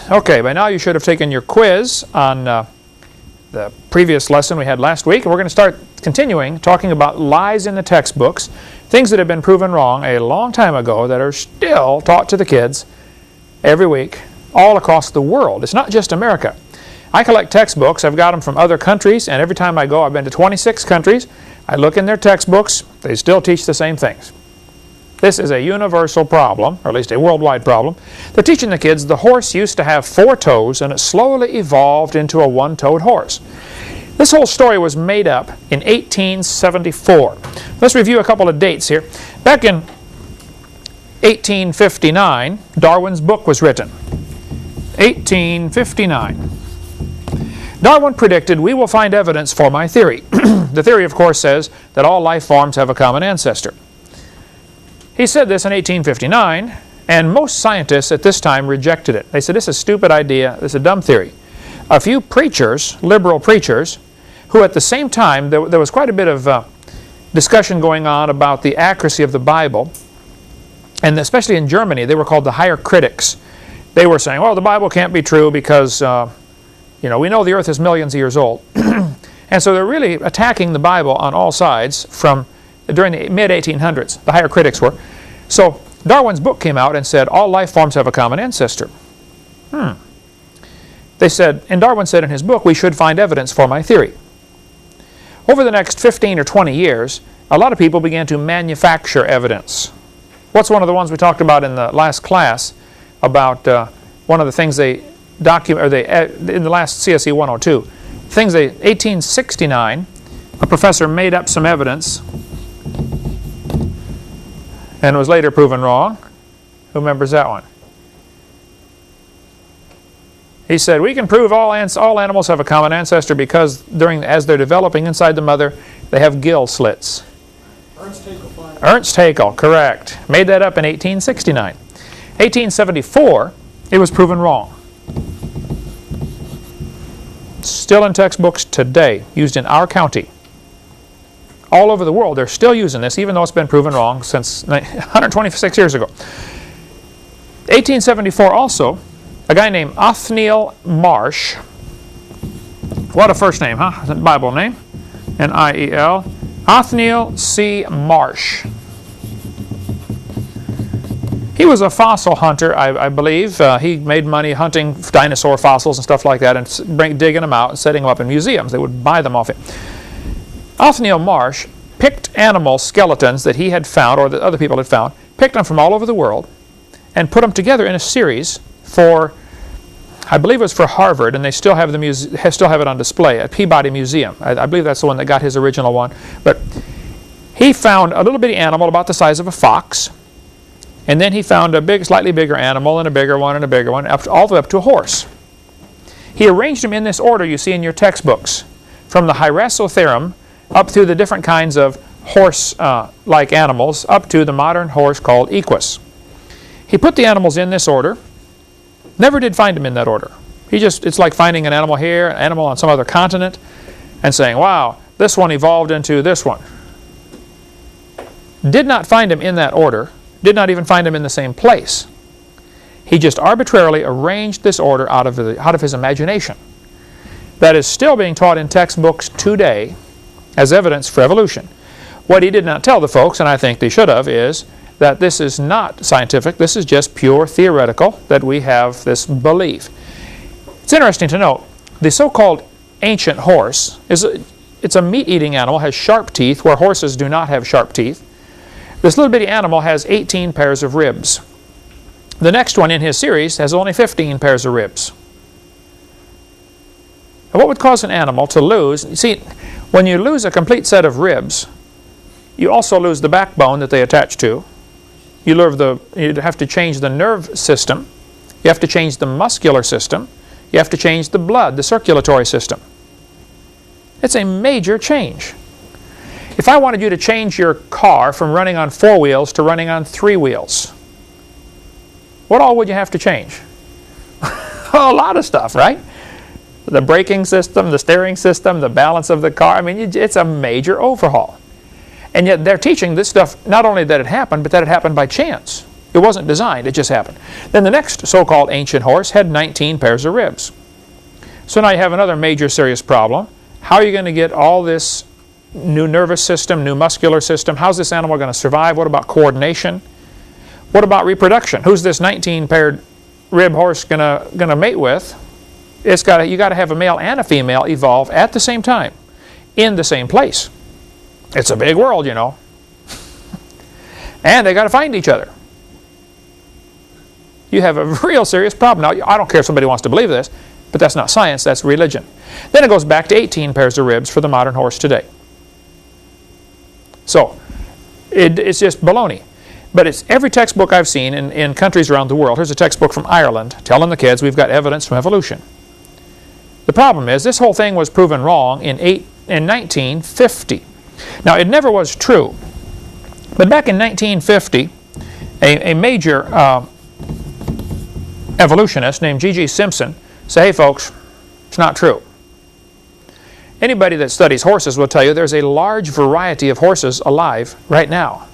Okay, by now you should have taken your quiz on the previous lesson we had last week. We're going to start continuing talking about lies in the textbooks, things that have been proven wrong a long time ago that are still taught to the kids every week all across the world. It's not just America. I collect textbooks. I've got them from other countries, and every time I go, I've been to 26 countries. I look in their textbooks. They still teach the same things. This is a universal problem, or at least a worldwide problem. They're teaching the kids the horse used to have 4 toes and it slowly evolved into a 1-toed horse. This whole story was made up in 1874. Let's review a couple of dates here. Back in 1859, Darwin's book was written. 1859. Darwin predicted, "We will find evidence for my theory." The theory, of course, says that all life forms have a common ancestor. He said this in 1859, and most scientists at this time rejected it. They said, this is a stupid idea, this is a dumb theory. A few preachers, liberal preachers, who at the same time, there was quite a bit of discussion going on about the accuracy of the Bible, and especially in Germany, they were called the higher critics. They were saying, well, the Bible can't be true because, we know the earth is millions of years old. And so they're really attacking the Bible on all sides during the mid-1800s. The higher critics were. So Darwin's book came out and said, all life forms have a common ancestor. They said, and Darwin said in his book, we should find evidence for my theory. Over the next 15 or 20 years, a lot of people began to manufacture evidence. What's one of the ones we talked about in the last class about one of the things they document, in the last CSE 102, things 1869, a professor made up some evidence and was later proven wrong. Who remembers that one? He said, we can prove all animals have a common ancestor because as they're developing inside the mother, they have gill slits. Ernst Haeckel, correct. Made that up in 1869. 1874, it was proven wrong. Still in textbooks today, used in our county. All over the world, they're still using this, even though it's been proven wrong since 126 years ago. 1874 also, a guy named Othniel Marsh. What a first name, huh? That's a Bible name. N-I-E-L. Othniel C. Marsh. He was a fossil hunter, I believe. He made money hunting dinosaur fossils and stuff like that and digging them out and setting them up in museums. They would buy them off him. Othniel Marsh picked animal skeletons that he had found, or that other people had found, picked them from all over the world, and put them together in a series for, I believe it was for Harvard, and they still have it on display at Peabody Museum. I believe that's the one that got his original one. But he found a little bitty animal about the size of a fox, and then he found a slightly bigger animal, and a bigger one, and a bigger one, all the way up to a horse. He arranged them in this order you see in your textbooks, from the Hyracotherum up through the different kinds of horse-like animals, up to the modern horse called Equus. He put the animals in this order. Never did find them in that order. It's like finding an animal here, an animal on some other continent, and saying, wow, this one evolved into this one. Did not find them in that order. Did not even find them in the same place. He just arbitrarily arranged this order out of his imagination. That is still being taught in textbooks today as evidence for evolution. What he did not tell the folks, and I think they should have, is that this is not scientific. This is just pure theoretical, that we have this belief. It's interesting to note, the so-called ancient horse, it's a meat-eating animal, has sharp teeth, where horses do not have sharp teeth. This little bitty animal has 18 pairs of ribs. The next one in his series has only 15 pairs of ribs. And what would cause an animal to lose? You see, when you lose a complete set of ribs, you also lose the backbone that they attach to. You have to change the nerve system. You have to change the muscular system. You have to change the blood, the circulatory system. It's a major change. If I wanted you to change your car from running on 4 wheels to running on 3 wheels, what all would you have to change? A lot of stuff, right? The braking system, the steering system, the balance of the car. I mean, it's a major overhaul. And yet they're teaching this stuff, not only that it happened, but that it happened by chance. It wasn't designed, it just happened. Then the next so-called ancient horse had 19 pairs of ribs. So now you have another major serious problem. How are you going to get all this new nervous system, new muscular system? How's this animal going to survive? What about coordination? What about reproduction? Who's this 19-paired rib horse gonna mate with? You got to have a male and a female evolve at the same time, in the same place. It's a big world, you know. And they got to find each other. You have a real serious problem. Now, I don't care if somebody wants to believe this, but that's not science, that's religion. Then it goes back to 18 pairs of ribs for the modern horse today. So, it's just baloney. But it's every textbook I've seen in countries around the world. Here's a textbook from Ireland telling the kids we've got evidence from evolution. The problem is this whole thing was proven wrong in 1950. Now, it never was true. But back in 1950, a major evolutionist named G.G. Simpson said, hey folks, it's not true. Anybody that studies horses will tell you there's a large variety of horses alive right now.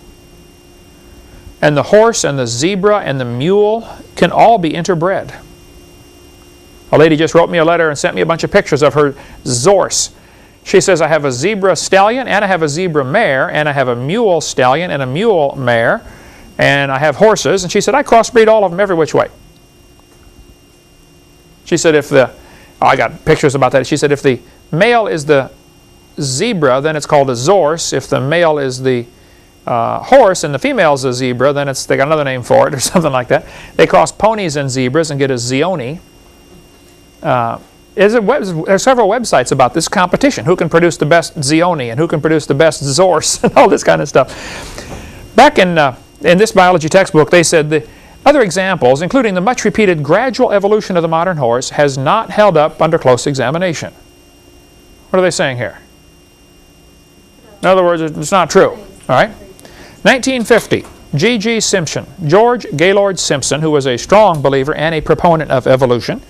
And the horse and the zebra and the mule can all be interbred. A lady just wrote me a letter and sent me a bunch of pictures of her Zorse. She says, I have a zebra stallion, and I have a zebra mare, and I have a mule stallion and a mule mare, and I have horses. And she said, I crossbreed all of them every which way. She said, I got pictures about that. She said, if the male is the zebra, then it's called a Zorse. If the male is the horse and the female is a zebra, then they got another name for it or something like that. They cross ponies and zebras and get a Zioni. There are several websites about this competition. Who can produce the best Zioni and who can produce the best Zorse and all this kind of stuff. Back in this biology textbook, they said the other examples, including the much repeated gradual evolution of the modern horse, has not held up under close examination. What are they saying here? In other words, it's not true. All right. 1950, G.G. Simpson, George Gaylord Simpson, who was a strong believer and a proponent of evolution,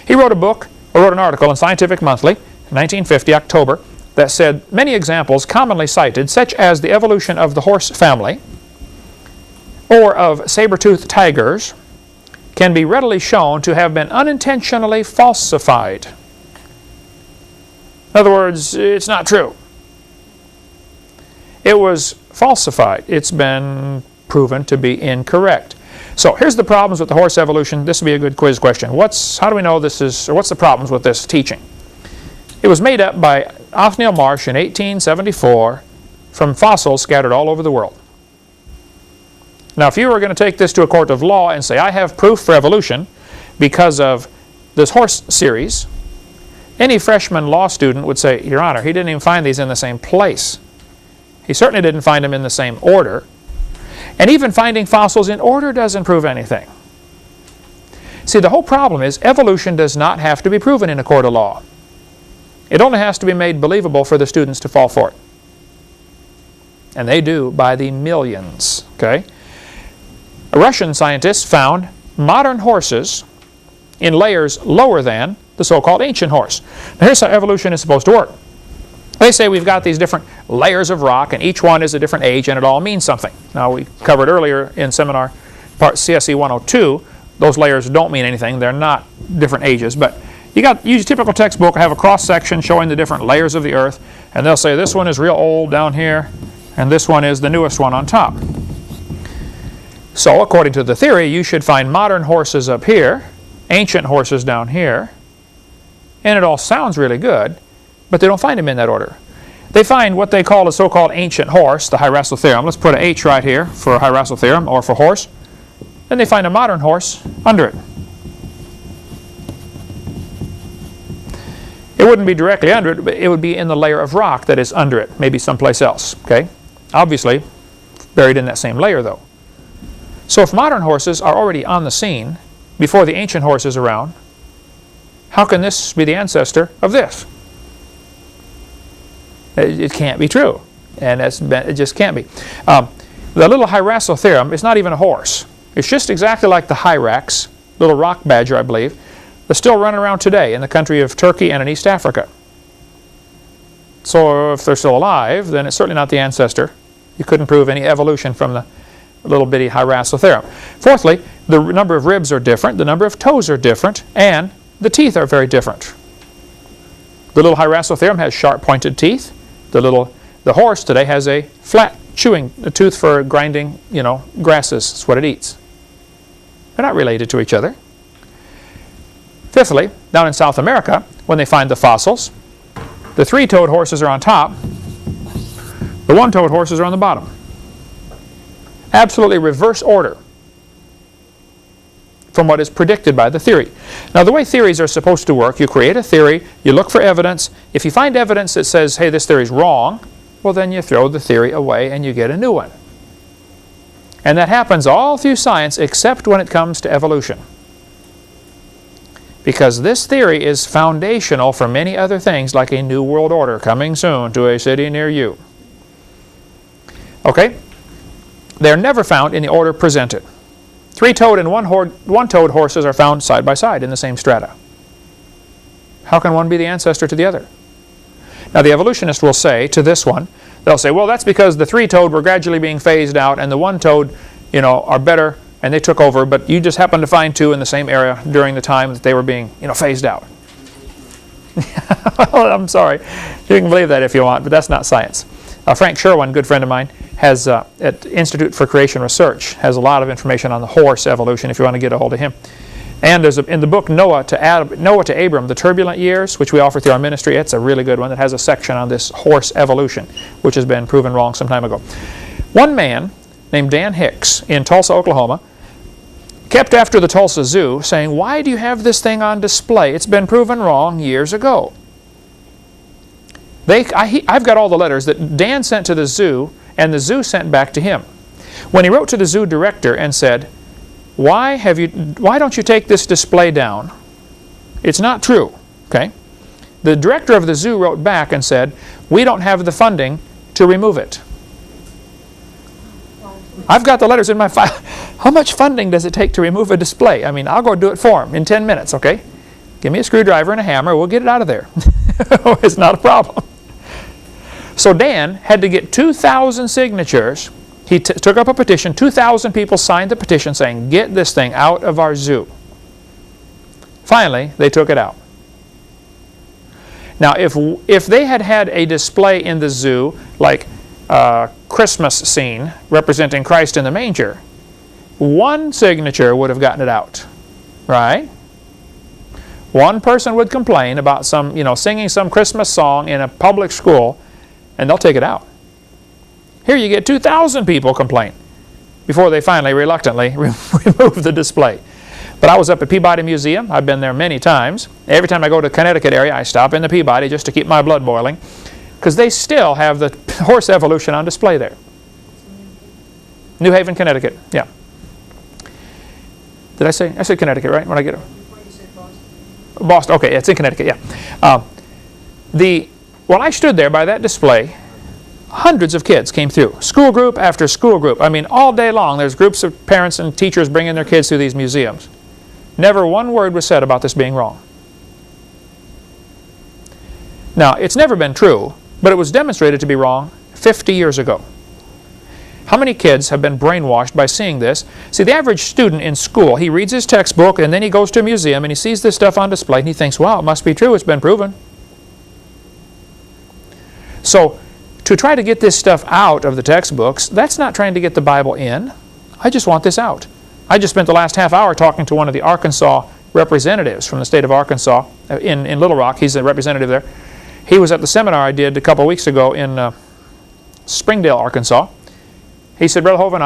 he wrote an article in Scientific Monthly, 1950, October, that said many examples commonly cited, such as the evolution of the horse family or of saber-toothed tigers, can be readily shown to have been unintentionally falsified. In other words, it's not true. It was falsified. It's been proven to be incorrect. So here's the problems with the horse evolution. This would be a good quiz question. How do we know this is, or what's the problems with this teaching? It was made up by Othniel Marsh in 1874 from fossils scattered all over the world. Now, if you were going to take this to a court of law and say, I have proof for evolution because of this horse series, any freshman law student would say, Your Honor, he didn't even find these in the same place. He certainly didn't find them in the same order. And even finding fossils in order doesn't prove anything. See, the whole problem is evolution does not have to be proven in a court of law. It only has to be made believable for the students to fall for it. And they do by the millions. Okay? Russian scientists found modern horses in layers lower than the so-called ancient horse. Now here's how evolution is supposed to work. They say we've got these different layers of rock, and each one is a different age, and it all means something. Now, we covered earlier in seminar part CSE 102, those layers don't mean anything. They're not different ages. But use a typical textbook, have a cross-section showing the different layers of the earth, and they'll say this one is real old down here, and this one is the newest one on top. So, according to the theory, you should find modern horses up here, ancient horses down here, and it all sounds really good. But they don't find them in that order. They find what they call a so-called ancient horse, the Hyracotherum. Let's put an H right here for Hyracotherum or for horse. Then they find a modern horse under it. It wouldn't be directly under it, but it would be in the layer of rock that is under it, maybe someplace else. Okay? Obviously, buried in that same layer, though. So if modern horses are already on the scene before the ancient horse is around, how can this be the ancestor of this? It can't be true, and it just can't be. The little Hyracotherum is not even a horse. It's just exactly like the Hyrax, little rock badger, I believe, that's still running around today in the country of Turkey and in East Africa. So if they're still alive, then it's certainly not the ancestor. You couldn't prove any evolution from the little bitty hyracotherum. Fourthly, the number of ribs are different, the number of toes are different, and the teeth are very different. The little hyracotherum has sharp pointed teeth. The horse today has a flat chewing tooth for grinding, grasses. That's what it eats. They're not related to each other. Fifthly, down in South America, when they find the fossils, the three-toed horses are on top, the one-toed horses are on the bottom. Absolutely reverse order from what is predicted by the theory. Now, the way theories are supposed to work, you create a theory, you look for evidence. If you find evidence that says, hey, this theory is wrong, well, then you throw the theory away and you get a new one. And that happens all through science except when it comes to evolution. Because this theory is foundational for many other things, like a new world order coming soon to a city near you. Okay? They're never found in the order presented. Three-toed and one-toed horses are found side by side in the same strata. How can one be the ancestor to the other? Now, the evolutionist will say to this one, they'll say, well, that's because the three-toed were gradually being phased out and the one-toed, are better and they took over, but you just happened to find two in the same area during the time that they were being, phased out. Well, I'm sorry. You can believe that if you want, but that's not science. Frank Sherwin, a good friend of mine, has at Institute for Creation Research, has a lot of information on the horse evolution if you want to get a hold of him. And there's in the book Noah to Abram, The Turbulent Years, which we offer through our ministry. It's a really good one that has a section on this horse evolution, which has been proven wrong some time ago. One man named Dan Hicks in Tulsa, Oklahoma, kept after the Tulsa Zoo, saying, why do you have this thing on display? It's been proven wrong years ago. I've got all the letters that Dan sent to the zoo and the zoo sent back to him. When he wrote to the zoo director and said, why don't you take this display down? It's not true. Okay? The director of the zoo wrote back and said, we don't have the funding to remove it. I've got the letters in my file. How much funding does it take to remove a display? I mean, I'll go do it for him in 10 minutes, okay? Give me a screwdriver and a hammer, we'll get it out of there. It's not a problem. So Dan had to get 2,000 signatures. He took up a petition. 2,000 people signed the petition saying, get this thing out of our zoo. Finally, they took it out. Now, if they had had a display in the zoo, like a Christmas scene representing Christ in the manger, one signature would have gotten it out, right? One person would complain about singing some Christmas song in a public school, and they'll take it out. Here you get 2,000 people complain before they finally reluctantly remove the display. But I was up at Peabody Museum. I've been there many times. Every time I go to the Connecticut area, I stop in the Peabody just to keep my blood boiling, because they still have the horse evolution on display there. New Haven, Connecticut. Yeah. Did I say? I said Connecticut, right? When I get it. Boston. Okay, it's in Connecticut. Yeah. While I stood there by that display, hundreds of kids came through, school group after school group. I mean, all day long, there's groups of parents and teachers bringing their kids through these museums. Never one word was said about this being wrong. Now, it's never been true, but it was demonstrated to be wrong 50 years ago. How many kids have been brainwashed by seeing this? See, the average student in school, he reads his textbook and then he goes to a museum and he sees this stuff on display and he thinks, wow, it must be true, it's been proven. So, to try to get this stuff out of the textbooks, that's not trying to get the Bible in. I just want this out. I just spent the last half hour talking to one of the Arkansas representatives from the state of Arkansas in Little Rock. He's a representative there. He was at the seminar I did a couple weeks ago in Springdale, Arkansas. He said, Brother Hovind,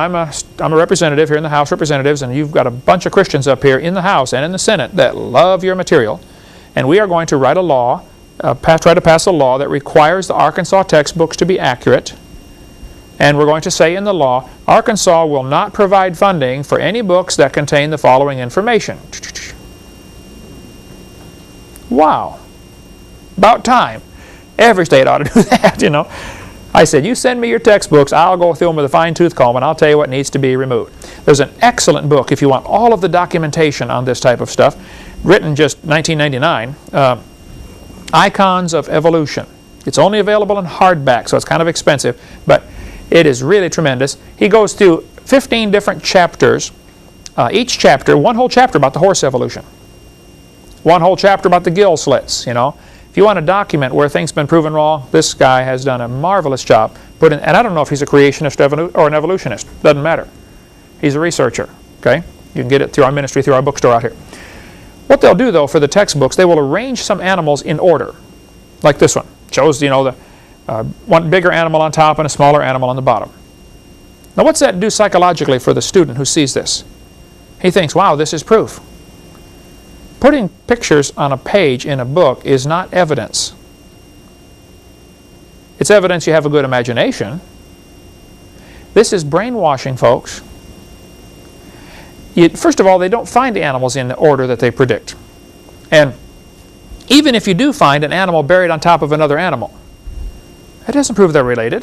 I'm a representative here in the House of Representatives, and you've got a bunch of Christians up here in the House and in the Senate that love your material, and we are going to write a law, try to pass a law that requires the Arkansas textbooks to be accurate, and we're going to say in the law, Arkansas will not provide funding for any books that contain the following information. Wow. About time. Every state ought to do that, I said, you send me your textbooks, I'll go through them with a fine-tooth comb, and I'll tell you what needs to be removed. There's an excellent book, if you want all of the documentation on this type of stuff, written just 1999, Icons of Evolution. It's only available in hardback, so it's kind of expensive, but it is really tremendous. He goes through 15 different chapters, each chapter, one whole chapter about the horse evolution. One whole chapter about the gill slits, you know. If you want to document where things have been proven wrong, this guy has done a marvelous job. And I don't know if he's a creationist or an evolutionist. Doesn't matter. He's a researcher, okay? You can get it through our ministry, through our bookstore out here. What they'll do, though, for the textbooks, they will arrange some animals in order, like this one. Shows, you know, the one bigger animal on top and a smaller animal on the bottom. Now, what's that do psychologically for the student who sees this? He thinks, wow, this is proof. Putting pictures on a page in a book is not evidence. It's evidence you have a good imagination. This is brainwashing, folks. First of all, they don't find the animals in the order that they predict. And even if you do find an animal buried on top of another animal, that doesn't prove they're related.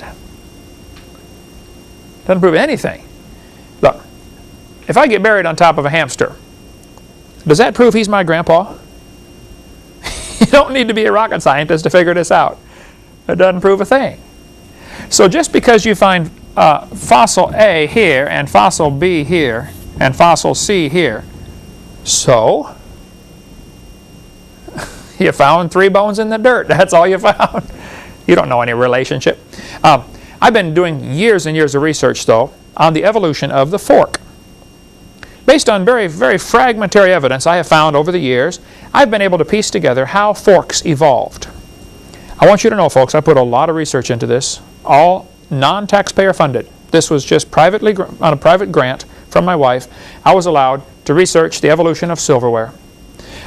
Doesn't prove anything. Look, if I get buried on top of a hamster, does that prove he's my grandpa? You don't need to be a rocket scientist to figure this out. It doesn't prove a thing. So just because you find fossil A here and fossil B here and fossil C here, so you found 3 bones in the dirt. That's all you found. You don't know any relationship. I've been doing years and years of research, though, on the evolution of the fork. Based on very, very fragmentary evidence I have found over the years, I've been able to piece together how forks evolved. I want you to know, folks, I put a lot of research into this, all non-taxpayer funded. This was just privately on a private grant from my wife. I was allowed to research the evolution of silverware.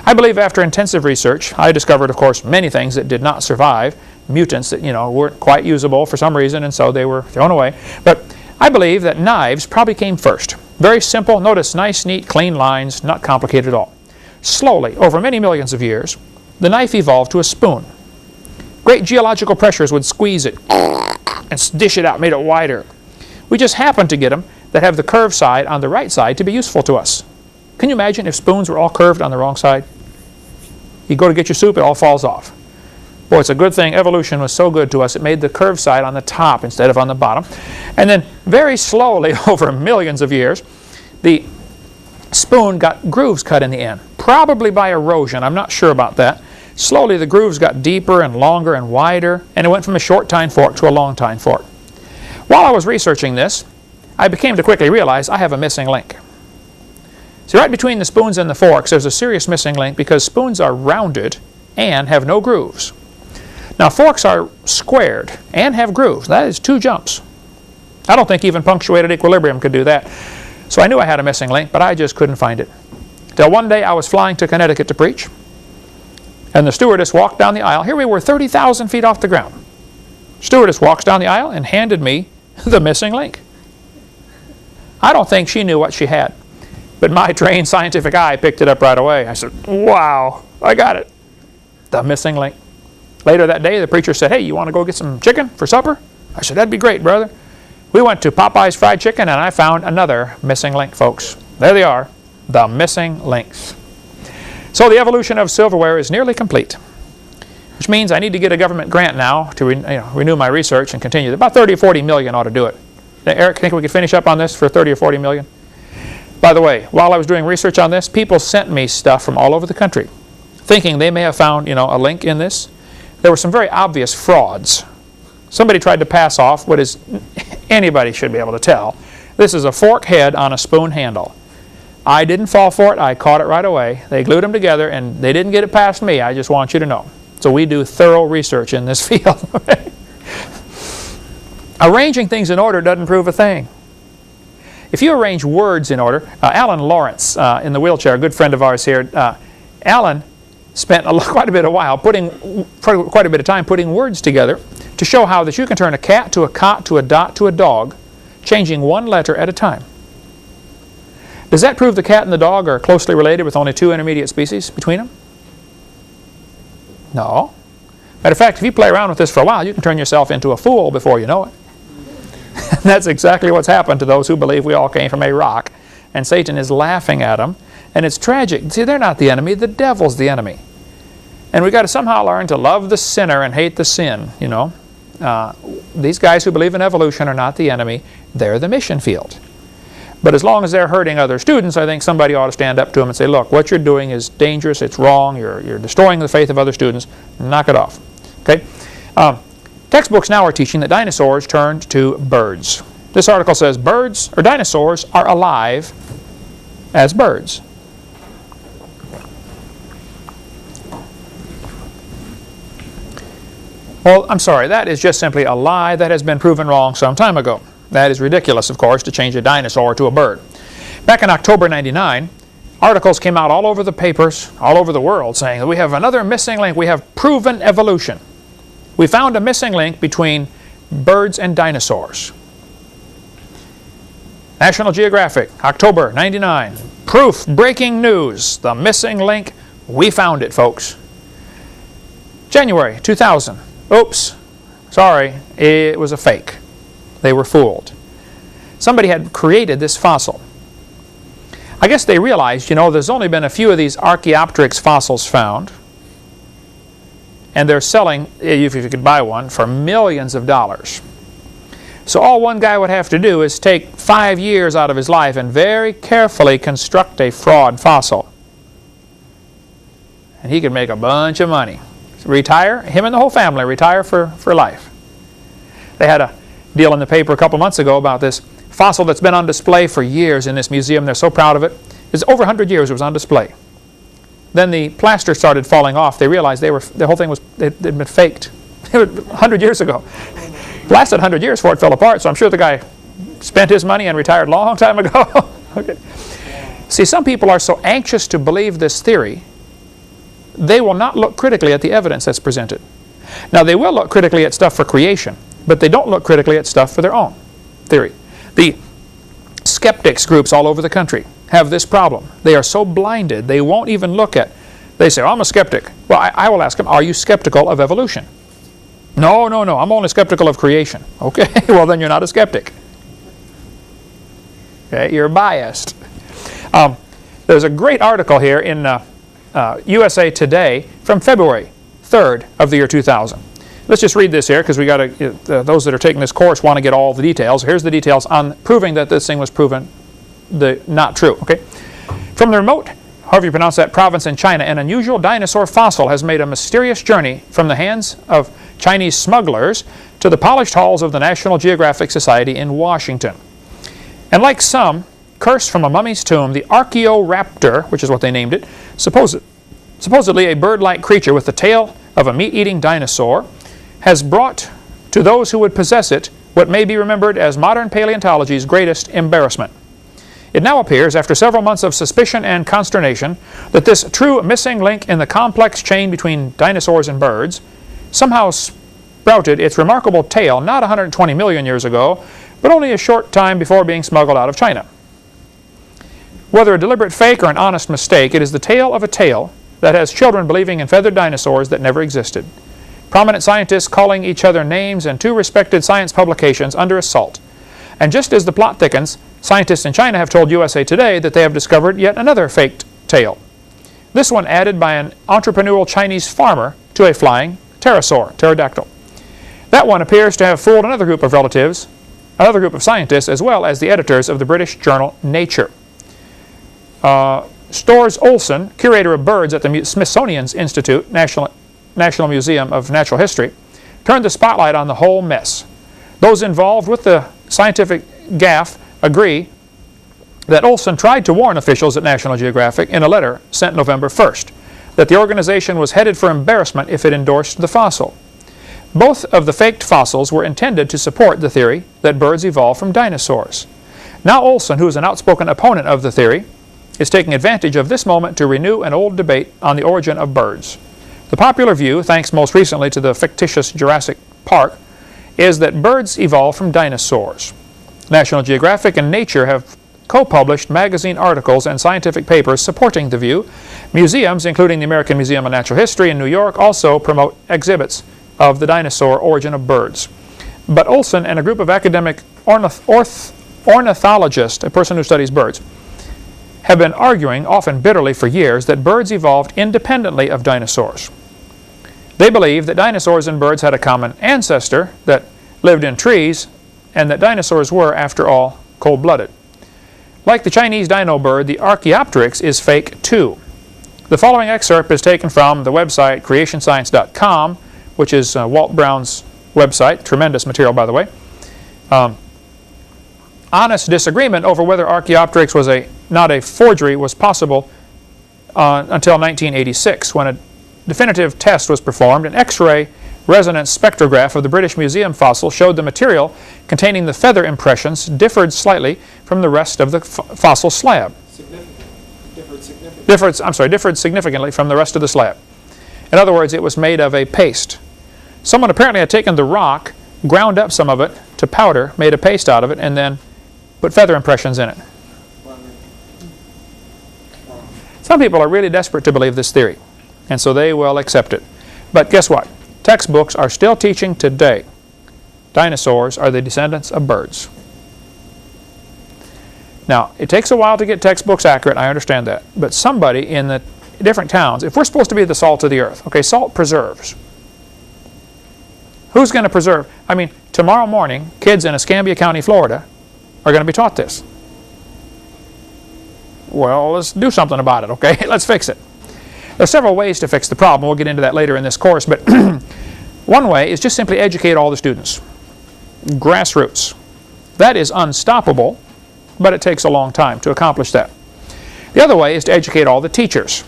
I believe after intensive research, I discovered, of course, many things that did not survive, mutants that, you know, weren't quite usable for some reason, and so they were thrown away. But I believe that knives probably came first. Very simple. Notice nice, neat, clean lines, not complicated at all. Slowly, over many millions of years, the knife evolved to a spoon. Great geological pressures would squeeze it and dish it out, made it wider. We just happened to get them that have the curved side on the right side to be useful to us. Can you imagine if spoons were all curved on the wrong side? You go to get your soup, it all falls off. Boy, it's a good thing evolution was so good to us, it made the curved side on the top instead of on the bottom. And then very slowly, over millions of years, the spoon got grooves cut in the end, probably by erosion. I'm not sure about that. Slowly, the grooves got deeper and longer and wider, and it went from a short tine fork to a long tine fork. While I was researching this, I became to quickly realize I have a missing link. See, right between the spoons and the forks, there's a serious missing link because spoons are rounded and have no grooves. Now, forks are squared and have grooves. That is 2 jumps. I don't think even punctuated equilibrium could do that. So I knew I had a missing link, but I just couldn't find it. Till one day I was flying to Connecticut to preach, and the stewardess walked down the aisle. Here we were 30,000 feet off the ground. Stewardess walks down the aisle and handed me the missing link. I don't think she knew what she had, but my trained scientific eye picked it up right away. I said, wow, I got it. The missing link. Later that day, the preacher said, hey, you want to go get some chicken for supper? I said, that'd be great, brother. We went to Popeye's Fried Chicken, and I found another missing link, folks. There they are, the missing links. So the evolution of silverware is nearly complete, which means I need to get a government grant now to renew my research and continue. About 30 or 40 million ought to do it. Now, Eric, think we could finish up on this for 30 or 40 million? By the way, while I was doing research on this, people sent me stuff from all over the country, thinking they may have found, a link in this. There were some very obvious frauds. Somebody tried to pass off what is anybody should be able to tell. This is a fork head on a spoon handle. I didn't fall for it. I caught it right away. They glued them together, and they didn't get it past me. I just want you to know. So we do thorough research in this field. Arranging things in order doesn't prove a thing. If you arrange words in order, Alan Lawrence in the wheelchair, a good friend of ours here, Alan spent quite a bit of time putting words together to show how that you can turn a cat to a cot to a dot to a dog, changing one letter at a time. Does that prove the cat and the dog are closely related with only 2 intermediate species between them? No. Matter of fact, if you play around with this for a while, you can turn yourself into a fool before you know it. And that's exactly what's happened to those who believe we all came from a rock, and Satan is laughing at them. And it's tragic. See, they're not the enemy. The devil's the enemy. And we've got to somehow learn to love the sinner and hate the sin, These guys who believe in evolution are not the enemy. They're the mission field. But as long as they're hurting other students, I think somebody ought to stand up to them and say, look, what you're doing is dangerous, it's wrong, you're destroying the faith of other students, knock it off. Okay? Textbooks now are teaching that dinosaurs turned to birds. This article says birds or dinosaurs are alive as birds. Well, I'm sorry, that is just simply a lie that has been proven wrong some time ago. That is ridiculous, of course, to change a dinosaur to a bird. Back in October '99, articles came out all over the papers, all over the world, saying that we have another missing link. We have proven evolution. We found a missing link between birds and dinosaurs. National Geographic, October '99. Proof, breaking news, the missing link. We found it, folks. January 2000. Oops, sorry, it was a fake. They were fooled. Somebody had created this fossil. I guess they realized, you know, there's only been a few of these Archaeopteryx fossils found. And they're selling, if you could buy one, for millions of dollars. So all one guy would have to do is take 5 years out of his life and very carefully construct a fraud fossil. And he could make a bunch of money. Retire, him and the whole family retire for life. They had a deal in the paper a couple months ago about this fossil that's been on display for years in this museum. They're so proud of it. It's over 100 years it was on display. Then the plaster started falling off. They realized the whole thing had been faked 100 years ago. It lasted 100 years before it fell apart, so I'm sure the guy spent his money and retired a long time ago. Okay. See, some people are so anxious to believe this theory, they will not look critically at the evidence that's presented. Now, they will look critically at stuff for creation, but they don't look critically at stuff for their own theory. The skeptics groups all over the country have this problem. They are so blinded, they won't even look at. They say, oh, I'm a skeptic. Well, I will ask them, are you skeptical of evolution? No, no, no, I'm only skeptical of creation. Okay, well then you're not a skeptic. Okay, you're biased. There's a great article here in USA Today from February 3rd of the year 2000. Let's just read this here because we got to. Those that are taking this course want to get all the details. Here's the details on proving that this thing was proven not true. Okay, from the remote, however you pronounce that, province in China, an unusual dinosaur fossil has made a mysterious journey from the hands of Chinese smugglers to the polished halls of the National Geographic Society in Washington. And like some, cursed from a mummy's tomb, the Archaeoraptor, which is what they named it, supposedly a bird-like creature with the tail of a meat-eating dinosaur, has brought to those who would possess it what may be remembered as modern paleontology's greatest embarrassment. It now appears, after several months of suspicion and consternation, that this true missing link in the complex chain between dinosaurs and birds somehow sprouted its remarkable tail not 120 million years ago, but only a short time before being smuggled out of China. Whether a deliberate fake or an honest mistake, it is the tale of a tale that has children believing in feathered dinosaurs that never existed. Prominent scientists calling each other names and 2 respected science publications under assault. And just as the plot thickens, scientists in China have told USA Today that they have discovered yet another faked tale. This one added by an entrepreneurial Chinese farmer to a flying pterodactyl. That one appears to have fooled another group of relatives, another group of scientists, as well as the editors of the British journal Nature. Storrs Olson, curator of birds at the Smithsonian's Institute, National Museum of Natural History, turned the spotlight on the whole mess. Those involved with the scientific gaffe agree that Olson tried to warn officials at National Geographic in a letter sent November 1st that the organization was headed for embarrassment if it endorsed the fossil. Both of the faked fossils were intended to support the theory that birds evolved from dinosaurs. Now Olson, who is an outspoken opponent of the theory, is taking advantage of this moment to renew an old debate on the origin of birds. The popular view, thanks most recently to the fictitious Jurassic Park, is that birds evolved from dinosaurs. National Geographic and Nature have co-published magazine articles and scientific papers supporting the view. Museums, including the American Museum of Natural History in New York, also promote exhibits of the dinosaur origin of birds. But Olson and a group of academic ornithologists, a person who studies birds, have been arguing, often bitterly for years, that birds evolved independently of dinosaurs. They believe that dinosaurs and birds had a common ancestor that lived in trees, and that dinosaurs were, after all, cold-blooded. Like the Chinese dino bird, the Archaeopteryx is fake too. The following excerpt is taken from the website creationscience.com, which is Walt Brown's website. Tremendous material, by the way. Honest disagreement over whether Archaeopteryx was not a forgery was possible until 1986, when a definitive test was performed. An X-ray resonance spectrograph of the British Museum fossil showed the material containing the feather impressions differed slightly from the rest of the fossil slab. Differed significantly from the rest of the slab. In other words, it was made of a paste. Someone apparently had taken the rock, ground up some of it to powder, made a paste out of it, and then put feather impressions in it. Some people are really desperate to believe this theory, and so they will accept it. But guess what? Textbooks are still teaching today dinosaurs are the descendants of birds. Now, it takes a while to get textbooks accurate, I understand that. But somebody in the different towns, if we're supposed to be the salt of the earth, okay, salt preserves. Who's going to preserve? I mean, tomorrow morning, kids in Escambia County, Florida, are going to be taught this. Well, let's do something about it, okay? Let's fix it. There are several ways to fix the problem. We'll get into that later in this course. But one way is just simply educate all the students. Grassroots. That is unstoppable, but it takes a long time to accomplish that. The other way is to educate all the teachers.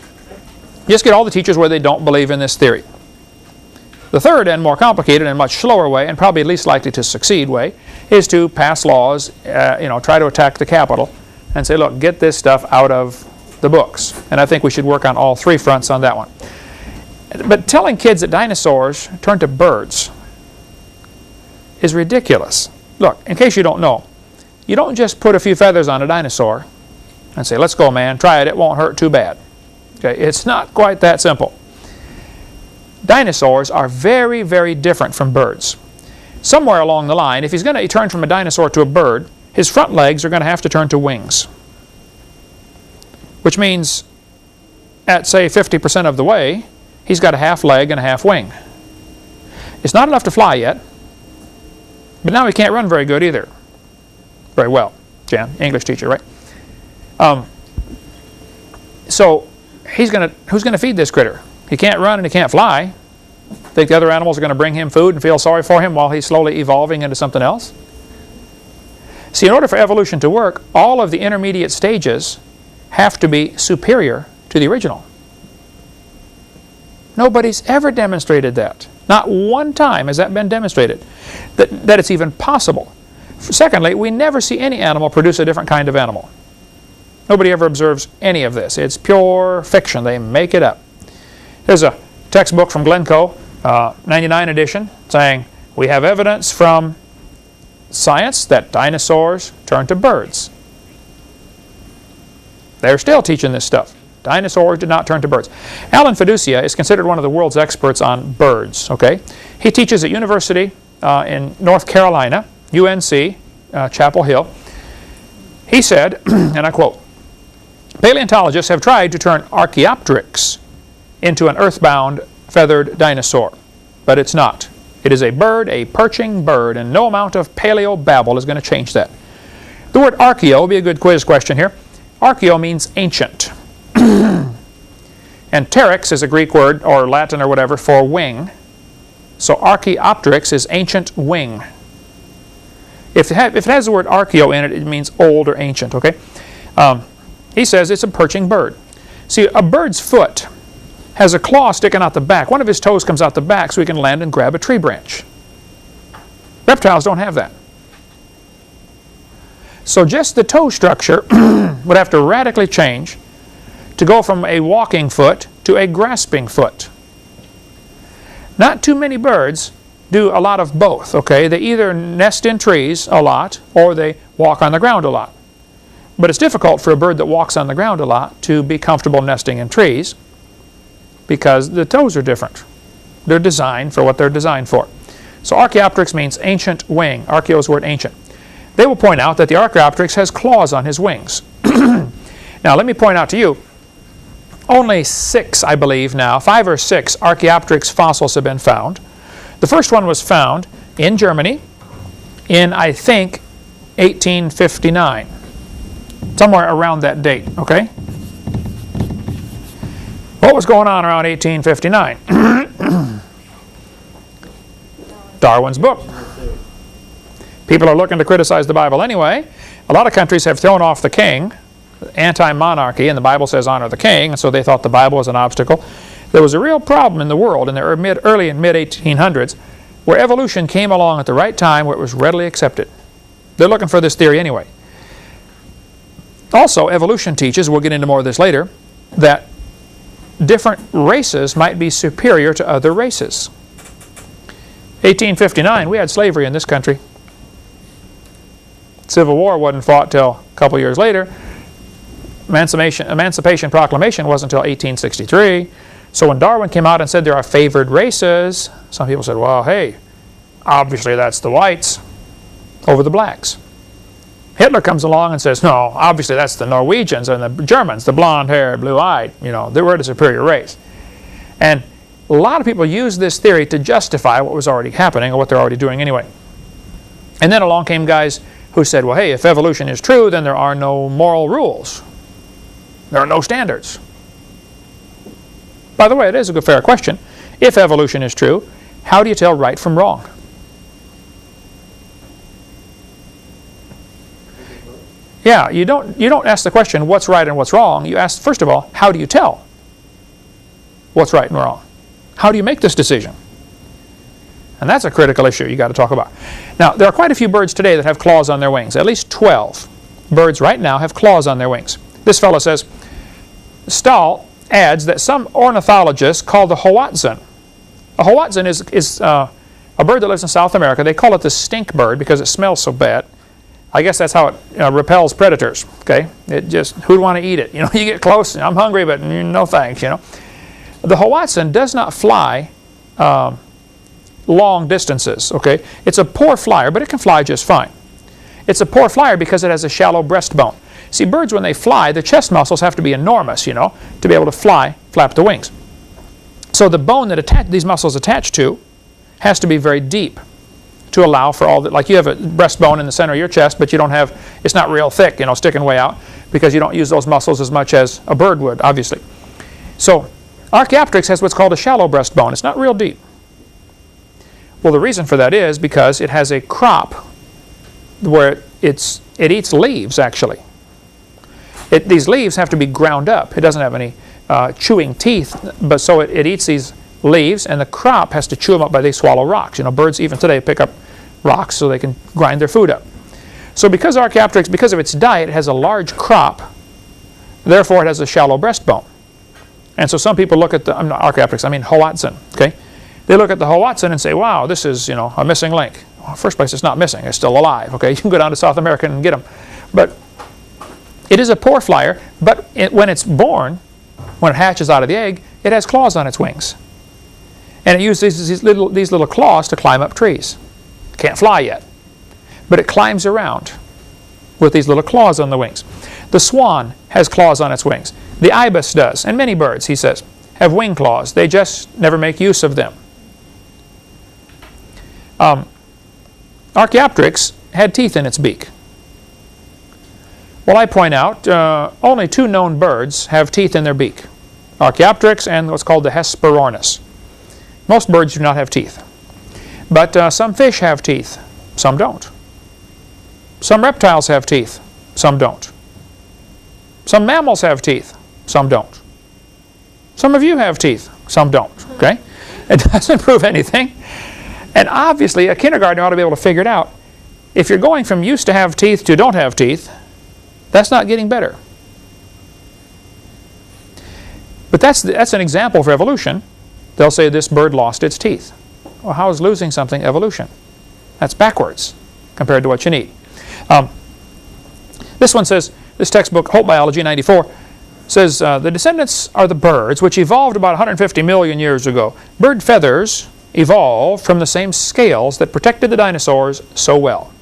Just get all the teachers where they don't believe in this theory. The third and more complicated and much slower way, and probably least likely to succeed way, is to pass laws, try to attack the Capitol and say, look, get this stuff out of the books. And I think we should work on all three fronts on that one. But telling kids that dinosaurs turned to birds is ridiculous. Look, in case you don't know, you don't just put a few feathers on a dinosaur and say, let's go, man, try it, it won't hurt too bad. Okay, it's not quite that simple. Dinosaurs are very, very different from birds. Somewhere along the line, if he's going to turn from a dinosaur to a bird, his front legs are going to have to turn to wings. Which means, at say 50% of the way, he's got a half leg and a half wing. It's not enough to fly yet, but now he can't run very good either. Very well, Jan, English teacher, right? So who's going to feed this critter? He can't run and he can't fly. Think the other animals are going to bring him food and feel sorry for him while he's slowly evolving into something else? See, in order for evolution to work, all of the intermediate stages have to be superior to the original. Nobody's ever demonstrated that. Not one time has that been demonstrated, that it's even possible. Secondly, we never see any animal produce a different kind of animal. Nobody ever observes any of this. It's pure fiction. They make it up. There's a textbook from Glencoe, 99 edition, saying, we have evidence from science that dinosaurs turned to birds. They're still teaching this stuff. Dinosaurs did not turn to birds. Alan Fiducia is considered one of the world's experts on birds. Okay, he teaches at university in North Carolina, UNC, Chapel Hill. He said, and I quote, paleontologists have tried to turn Archaeopteryx into an earthbound feathered dinosaur, but it's not. It is a bird, a perching bird, and no amount of paleo babble is going to change that. The word archaeo will be a good quiz question here. Archaeo means ancient. And pteryx is a Greek word, or Latin or whatever, for wing. So Archaeopteryx is ancient wing. If it has the word archaeo in it, it means old or ancient, okay? He says it's a perching bird. See, a bird's foot has a claw sticking out the back. One of his toes comes out the back so he can land and grab a tree branch. Reptiles don't have that. So just the toe structure would have to radically change to go from a walking foot to a grasping foot. Not too many birds do a lot of both, okay? They either nest in trees a lot or they walk on the ground a lot. But it's difficult for a bird that walks on the ground a lot to be comfortable nesting in trees because the toes are different. They're designed for what they're designed for. So Archaeopteryx means ancient wing. Archaeo is the word ancient. They will point out that the Archaeopteryx has claws on his wings. Now let me point out to you, only 6, I believe now, 5 or 6 Archaeopteryx fossils have been found. The first one was found in Germany in, I think, 1859. somewhere around that date, okay? What was going on around 1859? Darwin's book. People are looking to criticize the Bible anyway. A lot of countries have thrown off the king, anti-monarchy, and the Bible says honor the king, and so they thought the Bible was an obstacle. There was a real problem in the world in the early and mid-1800s where evolution came along at the right time where it was readily accepted. They're looking for this theory anyway. Also, evolution teaches, we'll get into more of this later, that different races might be superior to other races. 1859, we had slavery in this country. Civil War wasn't fought till a couple years later. Emancipation Proclamation wasn't until 1863. So when Darwin came out and said there are favored races, some people said, well, hey, obviously that's the whites over the blacks. Hitler comes along and says, no, obviously that's the Norwegians and the Germans, the blonde-haired, blue-eyed, you know, they were the superior race. And a lot of people use this theory to justify what was already happening or what they're already doing anyway. And then along came guys who said, well, hey, if evolution is true, then there are no moral rules. There are no standards. By the way, it is a good, fair question. If evolution is true, how do you tell right from wrong? Yeah, you don't ask the question, what's right and what's wrong. You ask, first of all, how do you tell what's right and wrong? How do you make this decision? And that's a critical issue you got to talk about. Now, there are quite a few birds today that have claws on their wings. At least 12 birds right now have claws on their wings. This fellow says, Stahl adds that some ornithologists call the Hoatzin. A Hoatzin is a bird that lives in South America. They call it the stink bird because it smells so bad. I guess that's how it repels predators. Okay, it just, who'd want to eat it? You know, you get close, I'm hungry, but no thanks. You know, the Hoatzin does not fly long distances. Okay, it's a poor flyer, but it can fly just fine. It's a poor flyer because it has a shallow breastbone. See, birds when they fly, the chest muscles have to be enormous, you know, to be able to fly, flap the wings. So the bone that these muscles attach to has to be very deep to allow for all that. Like you have a breastbone in the center of your chest, but you don't have, it's not real thick, you know, sticking way out, because you don't use those muscles as much as a bird would, obviously. So Archaeopteryx has what's called a shallow breastbone. It's not real deep. Well, the reason for that is because it has a crop where it eats leaves, actually. These leaves have to be ground up. It doesn't have any chewing teeth, but so it eats these leaves, and the crop has to chew them up by they swallow rocks. You know, birds even today pick up rocks so they can grind their food up. So because Archaeopteryx, because of its diet, it has a large crop, therefore it has a shallow breastbone. And so some people look at the, I'm not Archaeopteryx, I mean Hoatzin, okay? They look at the Hoatzin and say, wow, this is, you know, a missing link. Well, first place, it's not missing, it's still alive, okay? You can go down to South America and get them. But it is a poor flyer, but when it's born, when it hatches out of the egg, it has claws on its wings. And it uses these little claws to climb up trees. Can't fly yet, but it climbs around with these little claws on the wings. The swan has claws on its wings. The ibis does, and many birds, he says, have wing claws. They just never make use of them. Archaeopteryx had teeth in its beak. Well, I point out only 2 known birds have teeth in their beak. Archaeopteryx and what's called the Hesperornis. Most birds do not have teeth. But some fish have teeth, some don't. Some reptiles have teeth, some don't. Some mammals have teeth, some don't. Some of you have teeth, some don't. Okay? It doesn't prove anything. And obviously, a kindergartner ought to be able to figure it out. If you're going from used to have teeth to don't have teeth, that's not getting better. But that's an example for evolution. They'll say this bird lost its teeth. Well, how is losing something evolution? That's backwards compared to what you need. This one says, this textbook, Hope Biology 94, says the descendants are the birds which evolved about 150 million years ago. Bird feathers evolved from the same scales that protected the dinosaurs so well.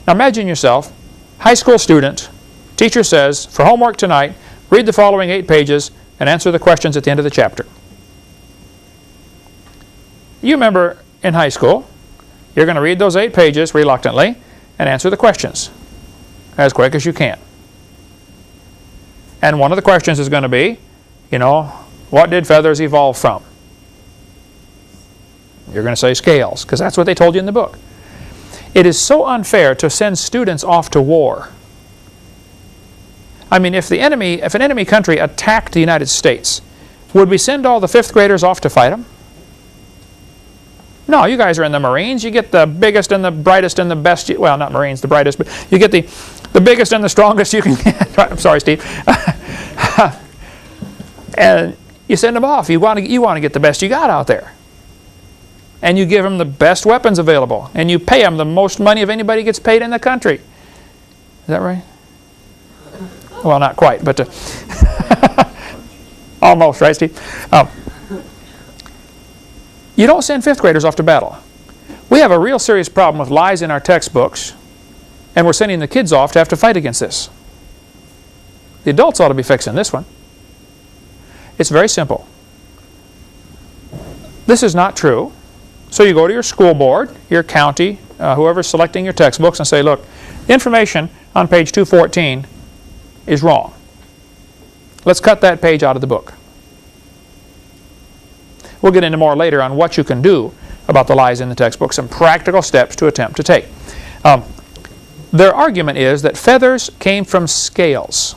Now imagine yourself, high school student, teacher says, for homework tonight, read the following 8 pages and answer the questions at the end of the chapter. You remember in high school, you're going to read those 8 pages reluctantly and answer the questions as quick as you can. And one of the questions is going to be, you know, what did feathers evolve from? You're going to say scales, because that's what they told you in the book. It is so unfair to send students off to war. I mean, if an enemy country attacked the United States, would we send all the 5th graders off to fight them? No, you guys are in the Marines. You get the biggest and the brightest and the best. Well, not Marines, the brightest, but you get the biggest and the strongest you can get. I'm sorry, Steve. And you send them off. You want to get the best you got out there. And you give them the best weapons available. And you pay them the most money of anybody gets paid in the country. Is that right? Well, not quite, but almost, right, Steve? You don't send 5th graders off to battle. We have a real serious problem with lies in our textbooks, and we're sending the kids off to have to fight against this. The adults ought to be fixing this one. It's very simple. This is not true. So you go to your school board, your county, whoever's selecting your textbooks, and say, look, the information on page 214 is wrong. Let's cut that page out of the book. We'll get into more later on what you can do about the lies in the textbook, some practical steps to attempt to take. Their argument is that feathers came from scales.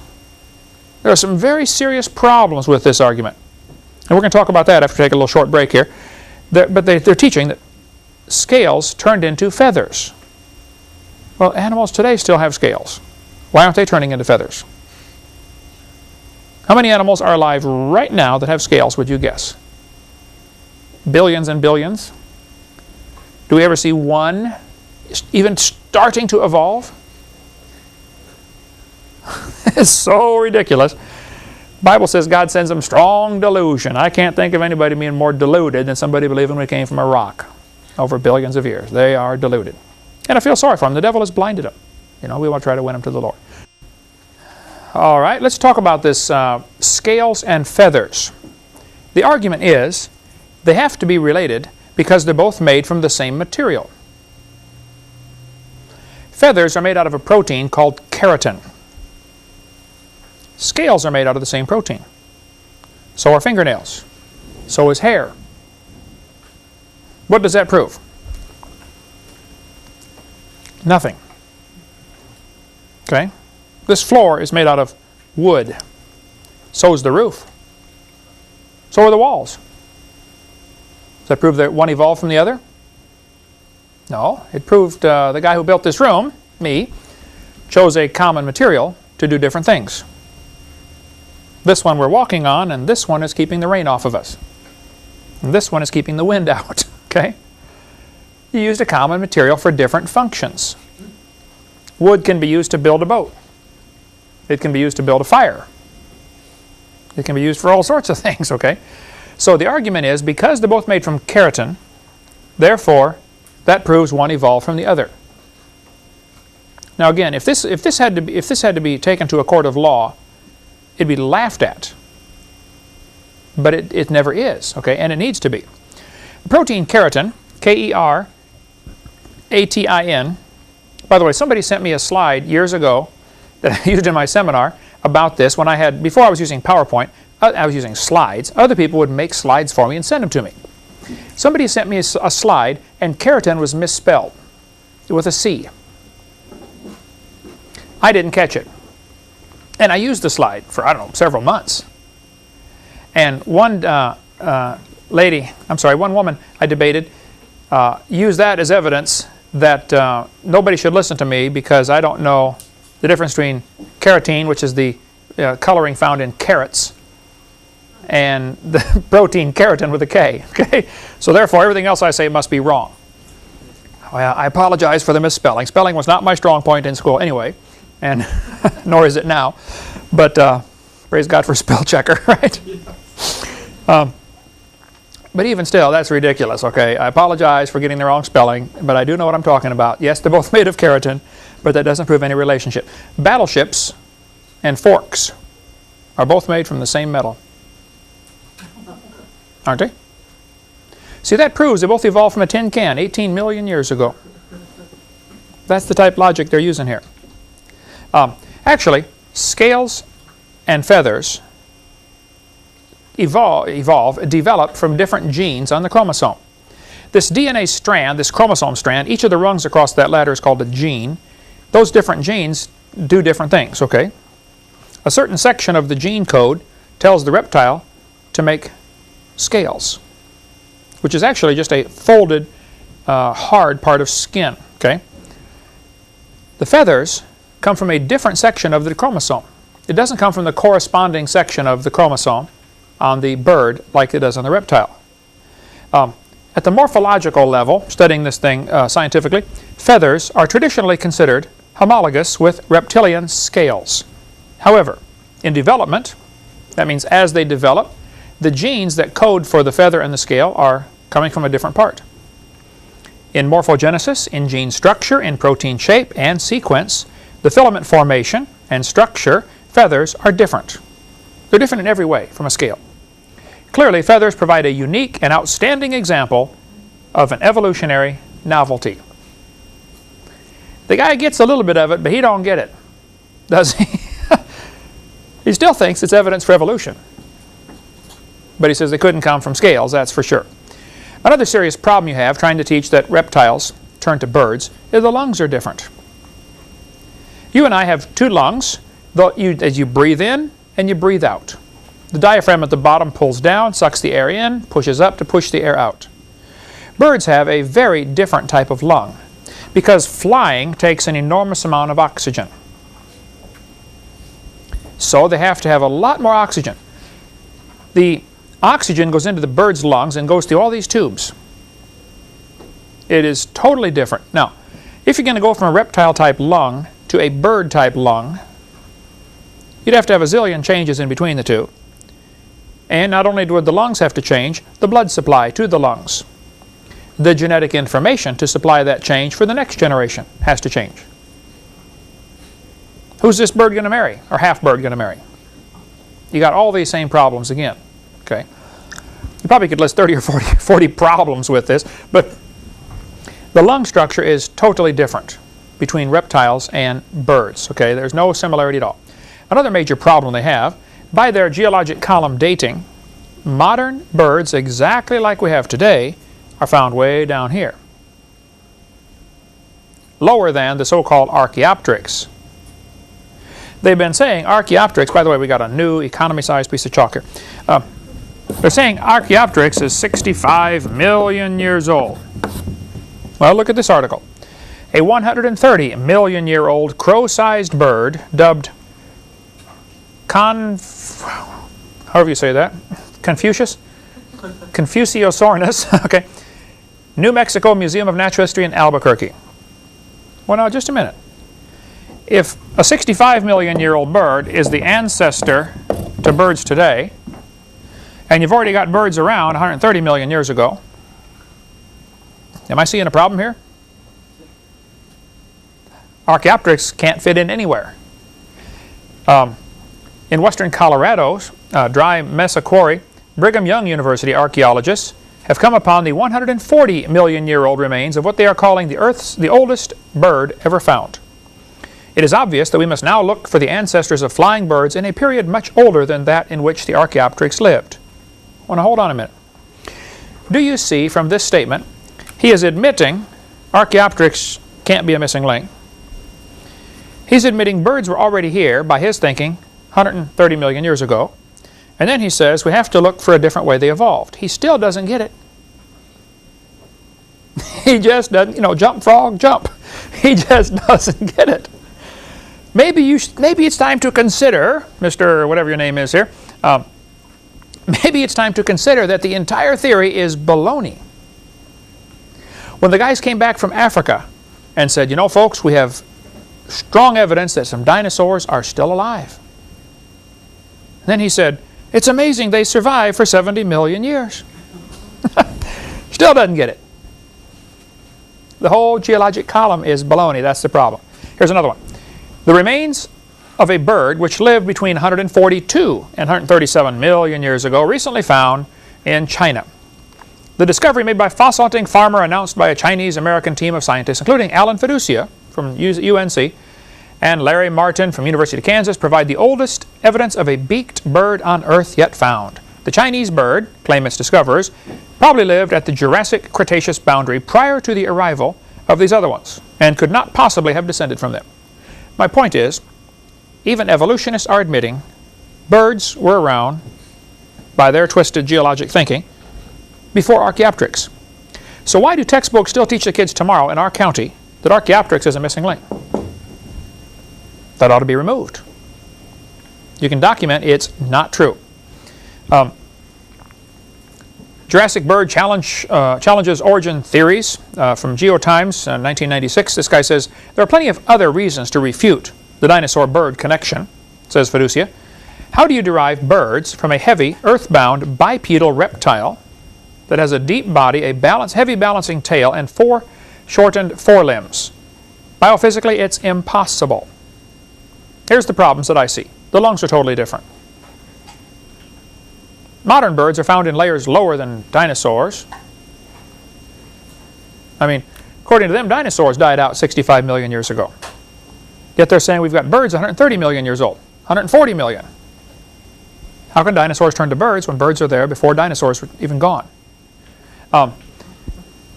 There are some very serious problems with this argument. And we're going to talk about that after we take a little short break here. But they're teaching that scales turned into feathers. Well, animals today still have scales. Why aren't they turning into feathers? How many animals are alive right now that have scales, would you guess? Billions and billions? Do we ever see one even starting to evolve? It's so ridiculous. The Bible says God sends them strong delusion. I can't think of anybody being more deluded than somebody believing we came from a rock over billions of years. They are deluded. And I feel sorry for them. The devil has blinded them. You know, we want to try to win them to the Lord. All right, let's talk about this scales and feathers. The argument is they have to be related because they're both made from the same material. Feathers are made out of a protein called keratin. Scales are made out of the same protein. So are fingernails. So is hair. What does that prove? Nothing. Okay? This floor is made out of wood. So is the roof. So are the walls. Does that prove that one evolved from the other? No. It proved the guy who built this room, me, chose a common material to do different things. This one we're walking on, and this one is keeping the rain off of us. And this one is keeping the wind out. Okay? You used a common material for different functions. Wood can be used to build a boat. It can be used to build a fire. It can be used for all sorts of things, okay? So the argument is because they're both made from keratin, therefore that proves one evolved from the other. Now again, if this had to be taken to a court of law, it'd be laughed at. But it never is, okay? And it needs to be. The protein keratin, K-E-R-A-T-I-N. By the way, somebody sent me a slide years ago that I used in my seminar about this when before I was using PowerPoint, I was using slides. Other people would make slides for me and send them to me. Somebody sent me a slide and keratin was misspelled with a C. I didn't catch it. And I used the slide for, I don't know, several months. And one woman I debated used that as evidence that nobody should listen to me because I don't know the difference between keratin, which is the coloring found in carrots, and the protein keratin with a K. Okay? So therefore, everything else I say must be wrong. Well, I apologize for the misspelling. Spelling was not my strong point in school anyway, and nor is it now. But praise God for spell checker, right? But even still, that's ridiculous, okay? I apologize for getting the wrong spelling, but I do know what I'm talking about. Yes, they're both made of keratin, but that doesn't prove any relationship. Battleships and forks are both made from the same metal. Aren't they? See, that proves they both evolved from a tin can 18 million years ago. That's the type logic they're using here. Actually, scales and feathers develop from different genes on the chromosome. This DNA strand, this chromosome strand, each of the rungs across that ladder is called a gene. Those different genes do different things, okay? A certain section of the gene code tells the reptile to make scales, which is actually just a folded, hard part of skin, okay? The feathers come from a different section of the chromosome. It doesn't come from the corresponding section of the chromosome on the bird like it does on the reptile. At the morphological level, studying this thing scientifically, feathers are traditionally considered homologous with reptilian scales. However, in development, that means as they develop, the genes that code for the feather and the scale are coming from a different part. In morphogenesis, in gene structure, in protein shape and sequence, the filament formation and structure, feathers are different. They're different in every way from a scale. Clearly, feathers provide a unique and outstanding example of an evolutionary novelty. The guy gets a little bit of it, but he don't get it, does he? He still thinks it's evidence for evolution. But he says they couldn't come from scales, that's for sure. Another serious problem you have trying to teach that reptiles turn to birds is the lungs are different. You and I have two lungs, as you breathe in and you breathe out. The diaphragm at the bottom pulls down, sucks the air in, pushes up to push the air out. Birds have a very different type of lung because flying takes an enormous amount of oxygen. So they have to have a lot more oxygen. The oxygen goes into the bird's lungs and goes through all these tubes. It is totally different. Now, if you're going to go from a reptile-type lung to a bird-type lung, you'd have to have a zillion changes in between the two. And not only would the lungs have to change, the blood supply to the lungs. The genetic information to supply that change for the next generation has to change. Who's this bird going to marry, or half-bird going to marry? You got all these same problems again. Okay. You probably could list 30 or 40 problems with this, but the lung structure is totally different between reptiles and birds. Okay, there's no similarity at all. Another major problem they have, by their geologic column dating, modern birds exactly like we have today are found way down here, lower than the so-called Archaeopteryx. They've been saying Archaeopteryx, by the way, we got a new economy-sized piece of chalk here. They're saying Archaeopteryx is 65 million years old. Well, look at this article. A 130 million year old crow-sized bird dubbed however you say that, Confuciusornis, okay, New Mexico Museum of Natural History in Albuquerque. Well, now, just a minute. If a 65 million year old bird is the ancestor to birds today, and you've already got birds around 130 million years ago, am I seeing a problem here? Archaeopteryx can't fit in anywhere. In western Colorado's dry mesa quarry, Brigham Young University archaeologists have come upon the 140 million year old remains of what they are calling the oldest bird ever found. It is obvious that we must now look for the ancestors of flying birds in a period much older than that in which the Archaeopteryx lived. Well, now hold on a minute. Do you see from this statement, he is admitting Archaeopteryx can't be a missing link. He's admitting birds were already here, by his thinking, 130 million years ago. And then he says we have to look for a different way they evolved. He still doesn't get it. He just doesn't, jump frog, jump. He just doesn't get it. Maybe it's time to consider, Mr. whatever your name is here, maybe it's time to consider that the entire theory is baloney. When the guys came back from Africa and said, folks, we have strong evidence that some dinosaurs are still alive. And then he said, it's amazing they survived for 70 million years. Still doesn't get it. The whole geologic column is baloney. That's the problem. Here's another one. The remains of a bird which lived between 142 and 137 million years ago recently found in China. The discovery made by fossil hunting farmer announced by a Chinese-American team of scientists, including Alan Fiducia from UNC, and Larry Martin from University of Kansas provide the oldest evidence of a beaked bird on Earth yet found. The Chinese bird, claim its discoverers, probably lived at the Jurassic-Cretaceous boundary prior to the arrival of these other ones, and could not possibly have descended from them. My point is, even evolutionists are admitting birds were around, by their twisted geologic thinking, before Archaeopteryx. So why do textbooks still teach the kids tomorrow in our county that Archaeopteryx is a missing link? That ought to be removed. You can document it's not true. Jurassic Bird challenges origin theories from GeoTimes, 1996. This guy says, there are plenty of other reasons to refute the dinosaur-bird connection, says Fiducia. How do you derive birds from a heavy, earthbound, bipedal reptile that has a deep body, a heavy balancing tail, and 4 shortened forelimbs? Biophysically, it's impossible. Here's the problems that I see. The lungs are totally different. Modern birds are found in layers lower than dinosaurs. I mean, according to them, dinosaurs died out 65 million years ago. Yet they're saying we've got birds 130 million years old, 140 million. How can dinosaurs turn to birds when birds are there before dinosaurs were even gone?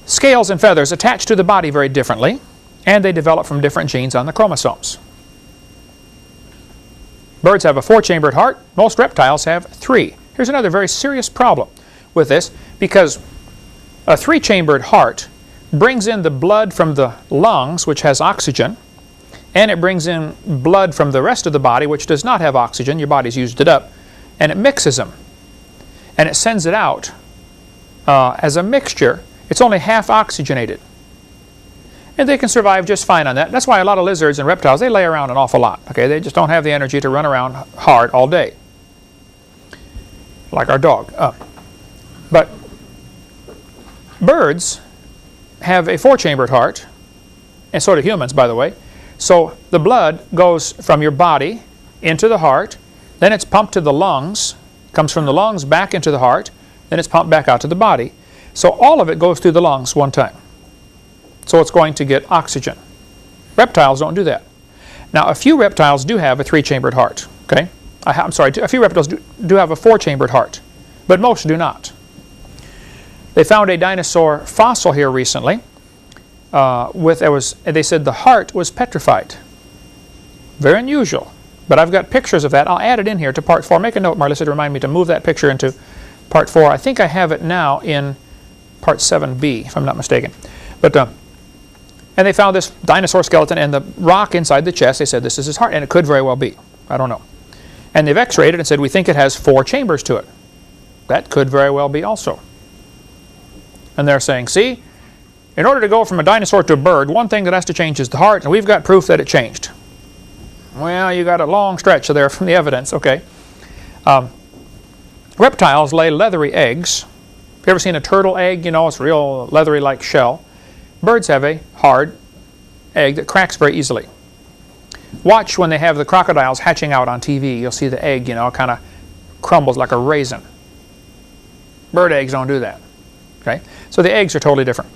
Scales and feathers attach to the body very differently, and they develop from different genes on the chromosomes. Birds have a 4-chambered heart. Most reptiles have 3. Here's another very serious problem with this, because a 3-chambered heart brings in the blood from the lungs, which has oxygen, and it brings in blood from the rest of the body, which does not have oxygen. Your body's used it up, and it mixes them, and it sends it out as a mixture. It's only half oxygenated, and they can survive just fine on that. That's why a lot of lizards and reptiles, they lay around an awful lot. Okay, they just don't have the energy to run around hard all day, like our dog. But birds have a 4-chambered heart, and so do humans, by the way. So the blood goes from your body into the heart, then it's pumped to the lungs, comes from the lungs back into the heart, then it's pumped back out to the body. So all of it goes through the lungs one time. So it's going to get oxygen. Reptiles don't do that. Now, a few reptiles do have a 3-chambered heart. Okay, I'm sorry, a few reptiles do have a 4-chambered heart, but most do not. They found a dinosaur fossil here recently. They said the heart was petrified. Very unusual, but I've got pictures of that. I'll add it in here to part 4. Make a note, Marlissa, to remind me to move that picture into part 4. I think I have it now in part 7b, if I'm not mistaken. But and they found this dinosaur skeleton and the rock inside the chest. They said this is his heart, and it could very well be. I don't know. And they've x-rayed it and said we think it has 4 chambers to it. That could very well be also. And they're saying, see, in order to go from a dinosaur to a bird, one thing that has to change is the heart, and we've got proof that it changed. Well, you got a long stretch there from the evidence. Okay. Reptiles lay leathery eggs. Have you ever seen a turtle egg? You know, it's real leathery like shell. Birds have a hard egg that cracks very easily. Watch when they have the crocodiles hatching out on TV. You'll see the egg, you know, kind of crumbles like a raisin. Bird eggs don't do that. Okay, so the eggs are totally different.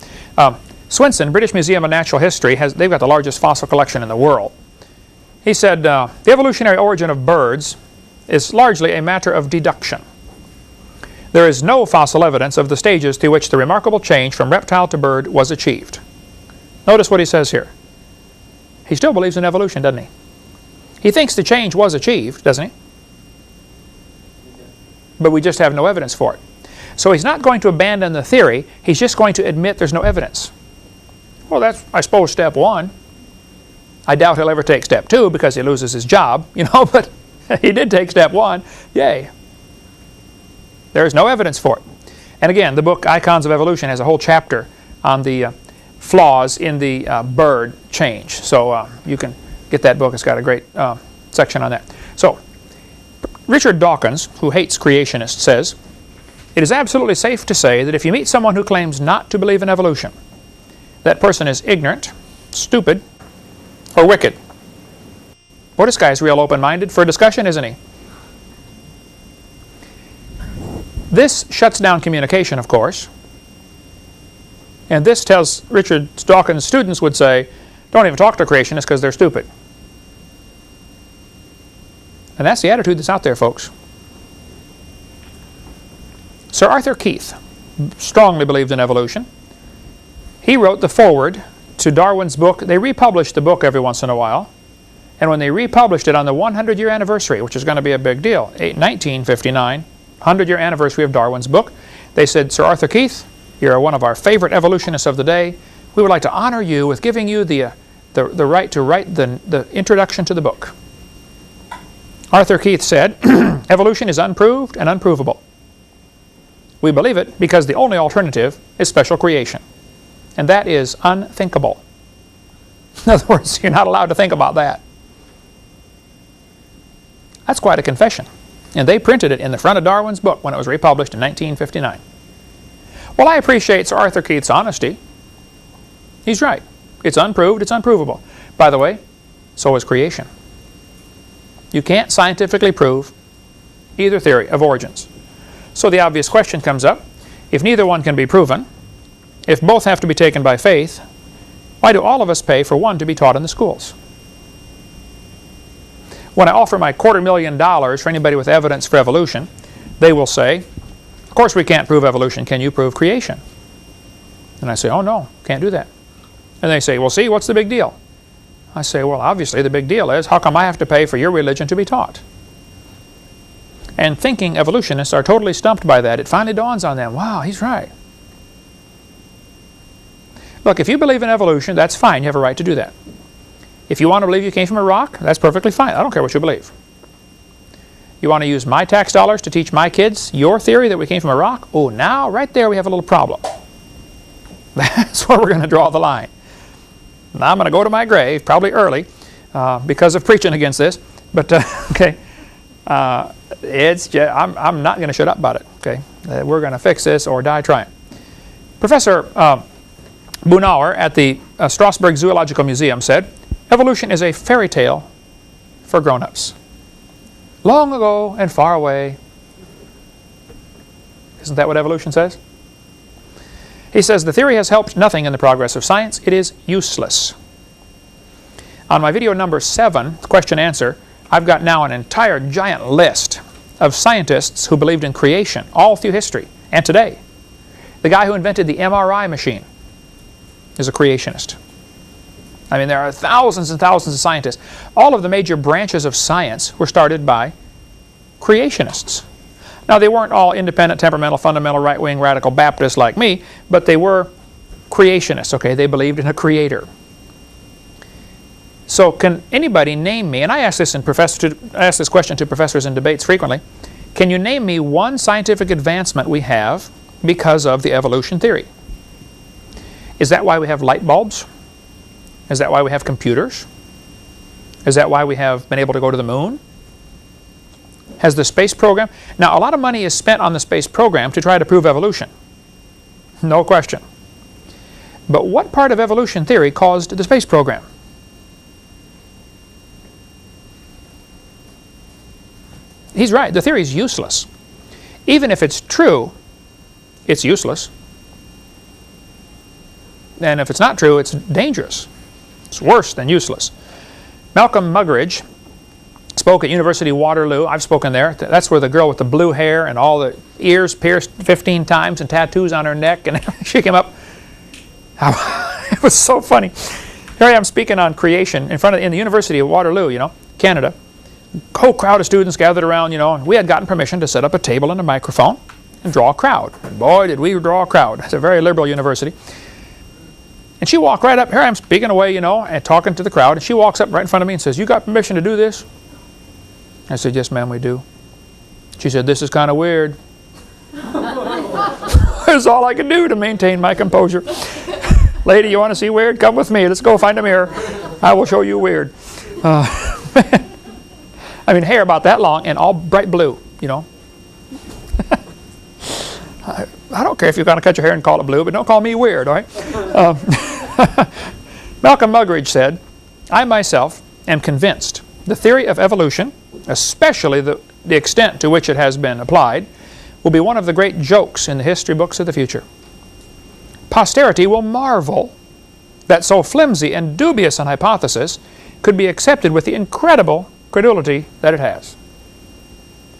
Swinson, British Museum of Natural History, they've got the largest fossil collection in the world. He said, the evolutionary origin of birds is largely a matter of deduction. There is no fossil evidence of the stages through which the remarkable change from reptile to bird was achieved. Notice what he says here. He still believes in evolution, doesn't he? He thinks the change was achieved, doesn't he? But we just have no evidence for it. So he's not going to abandon the theory. He's just going to admit there's no evidence. Well, that's, I suppose, step 1. I doubt he'll ever take step 2 because he loses his job, you know, but he did take step 1. Yay. There is no evidence for it. And again, the book Icons of Evolution has a whole chapter on the flaws in the bird change. So you can get that book. It's got a great section on that. So Richard Dawkins, who hates creationists, says, it is absolutely safe to say that if you meet someone who claims not to believe in evolution, that person is ignorant, stupid, or wicked. Well, this guy's real open-minded for a discussion, isn't he? This shuts down communication, of course. And this tells Richard Dawkins' students would say, don't even talk to creationists because they're stupid. And that's the attitude that's out there, folks. Sir Arthur Keith strongly believed in evolution. He wrote the foreword to Darwin's book. They republished the book every once in a while. And when they republished it on the 100-year anniversary, which is going to be a big deal, 1959, 100-year anniversary of Darwin's book, they said, Sir Arthur Keith, you're one of our favorite evolutionists of the day. We would like to honor you with giving you the right to write the introduction to the book. Arthur Keith said, evolution is unproved and unprovable. We believe it because the only alternative is special creation. And that is unthinkable. In other words, you're not allowed to think about that. That's quite a confession. And they printed it in the front of Darwin's book when it was republished in 1959. Well, I appreciate Sir Arthur Keith's honesty. He's right. It's unproved, it's unprovable. By the way, so is creation. You can't scientifically prove either theory of origins. So the obvious question comes up, if neither one can be proven, if both have to be taken by faith, why do all of us pay for one to be taught in the schools? When I offer my $250,000 for anybody with evidence for evolution, they will say, of course we can't prove evolution, can you prove creation? And I say, oh no, can't do that. And they say, well see, what's the big deal? I say, well obviously the big deal is, how come I have to pay for your religion to be taught? And thinking evolutionists are totally stumped by that. It finally dawns on them, wow, he's right. Look, if you believe in evolution, that's fine, you have a right to do that. If you want to believe you came from a rock, that's perfectly fine. I don't care what you believe. You want to use my tax dollars to teach my kids your theory that we came from a rock? Oh, now, right there we have a little problem. That's where we're going to draw the line. Now I'm going to go to my grave, probably early, because of preaching against this. But, okay, it's just, I'm not going to shut up about it. Okay, we're going to fix this or die trying. Professor Bunauer at the Strasbourg Zoological Museum said, evolution is a fairy tale for grown-ups. Long ago and far away. Isn't that what evolution says? He says, the theory has helped nothing in the progress of science. It is useless. On my video number 7, question-answer, I've got now an entire giant list of scientists who believed in creation all through history and today. The guy who invented the MRI machine is a creationist. I mean, there are thousands and thousands of scientists. All of the major branches of science were started by creationists. Now, they weren't all independent, temperamental, fundamental, right-wing, radical Baptists like me, but they were creationists, okay? They believed in a creator. So can anybody name me, and I ask this question to professors in debates frequently, can you name me one scientific advancement we have because of the evolution theory? Is that why we have light bulbs? Is that why we have computers? Is that why we have been able to go to the moon? Has the space program... Now, a lot of money is spent on the space program to try to prove evolution. No question. But what part of evolution theory caused the space program? He's right. The theory is useless. Even if it's true, it's useless. And if it's not true, it's dangerous. It's worse than useless. Malcolm Muggeridge spoke at University Waterloo. I've spoken there. That's where the girl with the blue hair and all the ears pierced 15 times and tattoos on her neck, and she came up. It was so funny. Here I am speaking on creation in the University of Waterloo, you know, Canada. A whole crowd of students gathered around, you know, and we had gotten permission to set up a table and a microphone and draw a crowd. And boy, did we draw a crowd. It's a very liberal university. And she walked right up. Here I am speaking away, you know, and talking to the crowd. And she walks up right in front of me and says, "You got permission to do this?" I said, "Yes, ma'am, we do." She said, "This is kind of weird." That's all I could do to maintain my composure. "Lady, you want to see weird? Come with me. Let's go find a mirror. I will show you weird." I mean, hair about that long and all bright blue, you know. I don't care if you're going to cut your hair and call it blue, but don't call me weird, all right? Malcolm Muggeridge said, "I myself am convinced the theory of evolution, especially the extent to which it has been applied, will be one of the great jokes in the history books of the future. Posterity will marvel that so flimsy and dubious an hypothesis could be accepted with the incredible credulity that it has."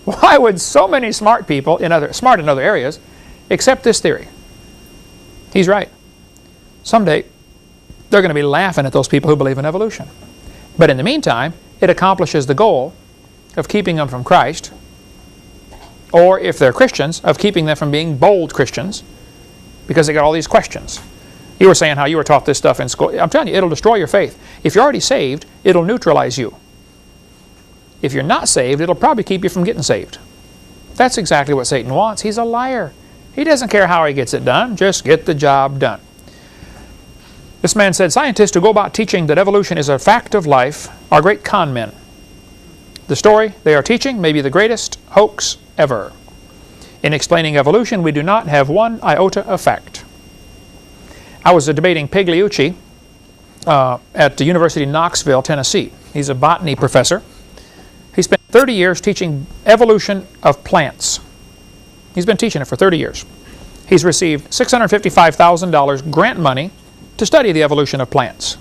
Why would so many smart people, smart in other areas, accept this theory? He's right. Someday, they're going to be laughing at those people who believe in evolution. But in the meantime, it accomplishes the goal of keeping them from Christ, or if they're Christians, of keeping them from being bold Christians, because they got all these questions. You were saying how you were taught this stuff in school. I'm telling you, it'll destroy your faith. If you're already saved, it'll neutralize you. If you're not saved, it'll probably keep you from getting saved. That's exactly what Satan wants. He's a liar. He doesn't care how he gets it done. Just get the job done. This man said, scientists who go about teaching that evolution is a fact of life are great con men. The story they are teaching may be the greatest hoax ever. In explaining evolution, we do not have one iota of fact. I was debating Pigliucci at the University of Knoxville, Tennessee. He's a botany professor. He spent 30 years teaching evolution of plants. He's been teaching it for 30 years. He's received $655,000 grant money to study the evolution of plants.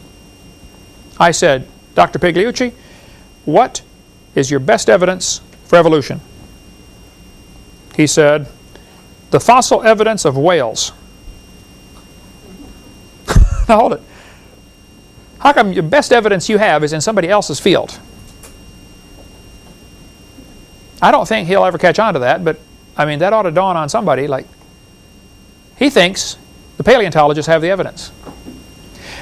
I said, Dr. Pigliucci, what is your best evidence for evolution? He said, the fossil evidence of whales. Now hold it. How come the best evidence you have is in somebody else's field? I don't think he'll ever catch on to that, but I mean, that ought to dawn on somebody. Like, he thinks the paleontologists have the evidence.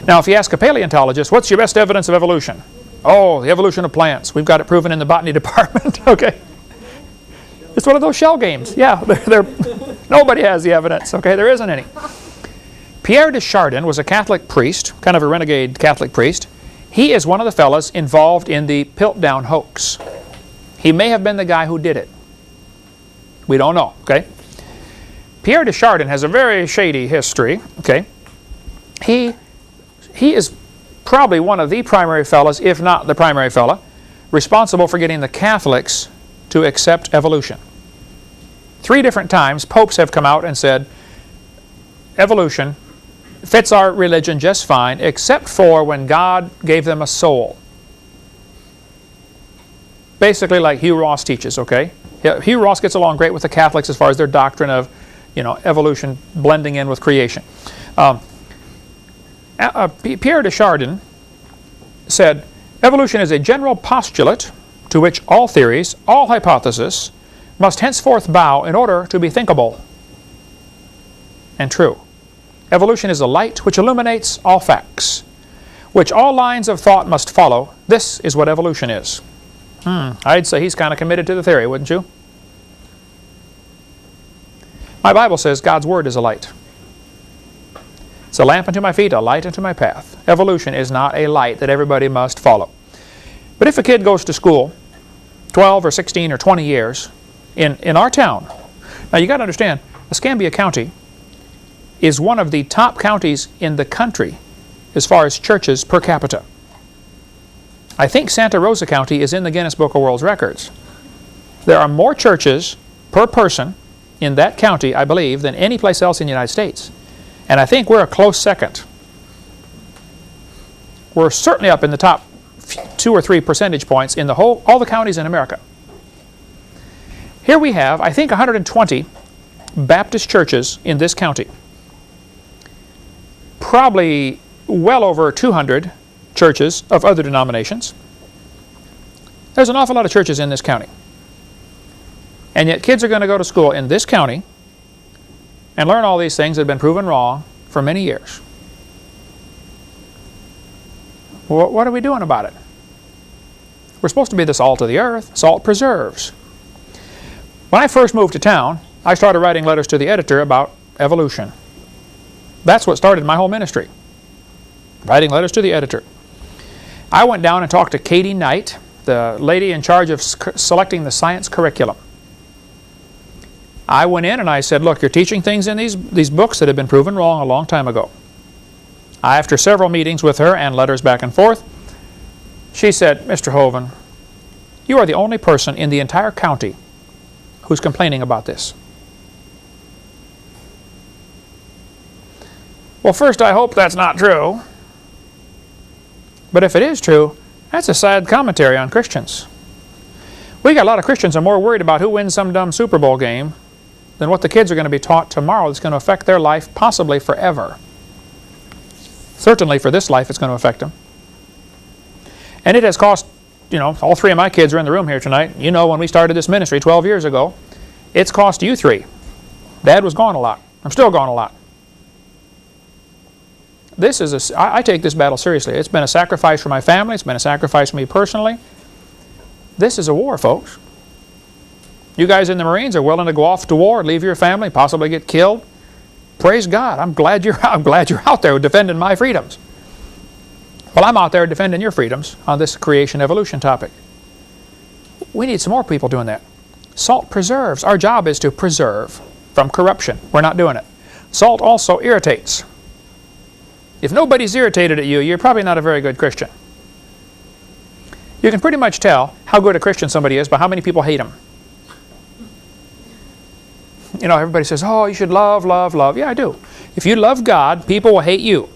Now, if you ask a paleontologist, what's your best evidence of evolution? Oh, the evolution of plants. We've got it proven in the botany department. Okay. It's one of those shell games. Yeah, nobody has the evidence. Okay, there isn't any. Pierre de Chardin was a Catholic priest, kind of a renegade Catholic priest. He is one of the fellas involved in the Piltdown hoax. He may have been the guy who did it. We don't know, okay? Pierre de Chardin has a very shady history, okay? He is probably one of the primary fellas, if not the primary fella, responsible for getting the Catholics to accept evolution. 3 different times, popes have come out and said, evolution fits our religion just fine, except for when God gave them a soul. Basically like Hugh Ross teaches, okay? Hugh Ross gets along great with the Catholics as far as their doctrine of, evolution blending in with creation. Pierre de Chardin said, evolution is a general postulate to which all theories, all hypotheses, must henceforth bow in order to be thinkable and true. Evolution is a light which illuminates all facts, which all lines of thought must follow. This is what evolution is. I'd say he's kind of committed to the theory, wouldn't you? My Bible says God's Word is a light. It's a lamp unto my feet, a light unto my path. Evolution is not a light that everybody must follow. But if a kid goes to school 12 or 16 or 20 years in our town, now you got to understand, Escambia County is one of the top counties in the country as far as churches per capita. I think Santa Rosa County is in the Guinness Book of World Records. There are more churches per person in that county, I believe, than any place else in the United States. And I think we're a close second. We're certainly up in the top 2 or 3 percentage points in all the counties in America. Here we have, I think, 120 Baptist churches in this county. Probably well over 200 churches of other denominations. There's an awful lot of churches in this county. And yet kids are going to go to school in this county and learn all these things that have been proven wrong for many years. What are we doing about it? We're supposed to be the salt of the earth. Salt preserves. When I first moved to town, I started writing letters to the editor about evolution. That's what started my whole ministry. Writing letters to the editor. I went down and talked to Katie Knight, the lady in charge of selecting the science curriculum. I went in and I said, look, you're teaching things in these books that have been proven wrong a long time ago. After several meetings with her and letters back and forth, she said, Mr. Hovind, you are the only person in the entire county who's complaining about this. Well, first, I hope that's not true. But if it is true, that's a sad commentary on Christians. We got a lot of Christians who are more worried about who wins some dumb Super Bowl game than what the kids are going to be taught tomorrow that's going to affect their life possibly forever. Certainly for this life it's going to affect them. And it has cost, you know, all three of my kids are in the room here tonight. You know, when we started this ministry 12 years ago, it's cost you three. Dad was gone a lot. I'm still gone a lot. This is I take this battle seriously. It's been a sacrifice for my family. It's been a sacrifice for me personally. This is a war, folks. You guys in the Marines are willing to go off to war, leave your family, possibly get killed. Praise God. I'm glad you're out there defending my freedoms. Well, I'm out there defending your freedoms on this creation evolution topic. We need some more people doing that. Salt preserves. Our job is to preserve from corruption. We're not doing it. Salt also irritates. If nobody's irritated at you, you're probably not a very good Christian. You can pretty much tell how good a Christian somebody is by how many people hate him. You know, everybody says, oh, you should love, love, love. Yeah, I do. If you love God, people will hate you.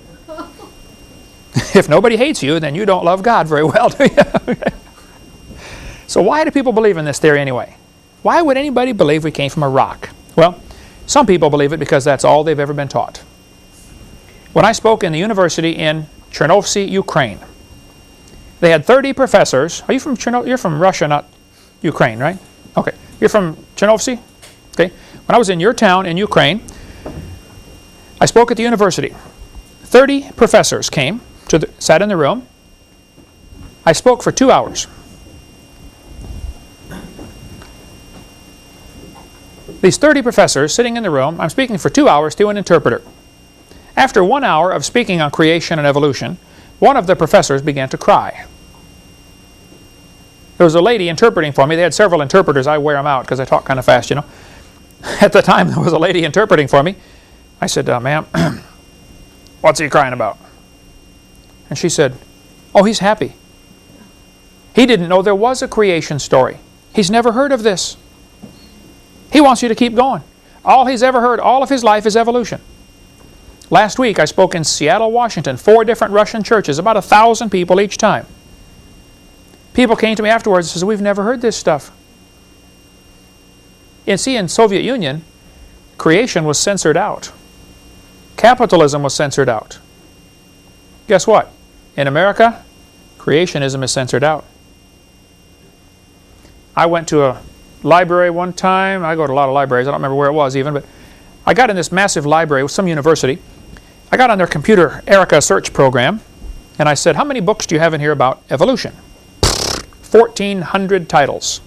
If nobody hates you, then you don't love God very well, do you? So why do people believe in this theory anyway? Why would anybody believe we came from a rock? Well, some people believe it because that's all they've ever been taught. When I spoke in the university in Chernovtsi, Ukraine, they had 30 professors. Are you from Chernovtsi? You're from Russia, not Ukraine, right? Okay. You're from Chernovtsi? Okay. When I was in your town in Ukraine, I spoke at the university. 30 professors came, sat in the room. I spoke for 2 hours. These 30 professors sitting in the room, I'm speaking for 2 hours to an interpreter. After 1 hour of speaking on creation and evolution, one of the professors began to cry. There was a lady interpreting for me. They had several interpreters. I wear them out because I talk kind of fast, you know. At the time, there was a lady interpreting for me. I said, ma'am, what's he crying about? And she said, oh, he's happy. He didn't know there was a creation story. He's never heard of this. He wants you to keep going. All he's ever heard all of his life is evolution. Last week, I spoke in Seattle, Washington, 4 different Russian churches, about 1,000 people each time. People came to me afterwards and said, we've never heard this stuff. In Soviet Union, creation was censored out. Capitalism was censored out. Guess what? In America, creationism is censored out. I went to a library one time. I go to a lot of libraries. I don't remember where it was even, but I got in this massive library with some university. I got on their computer Erica search program, and I said, how many books do you have in here about evolution? 1,400 titles.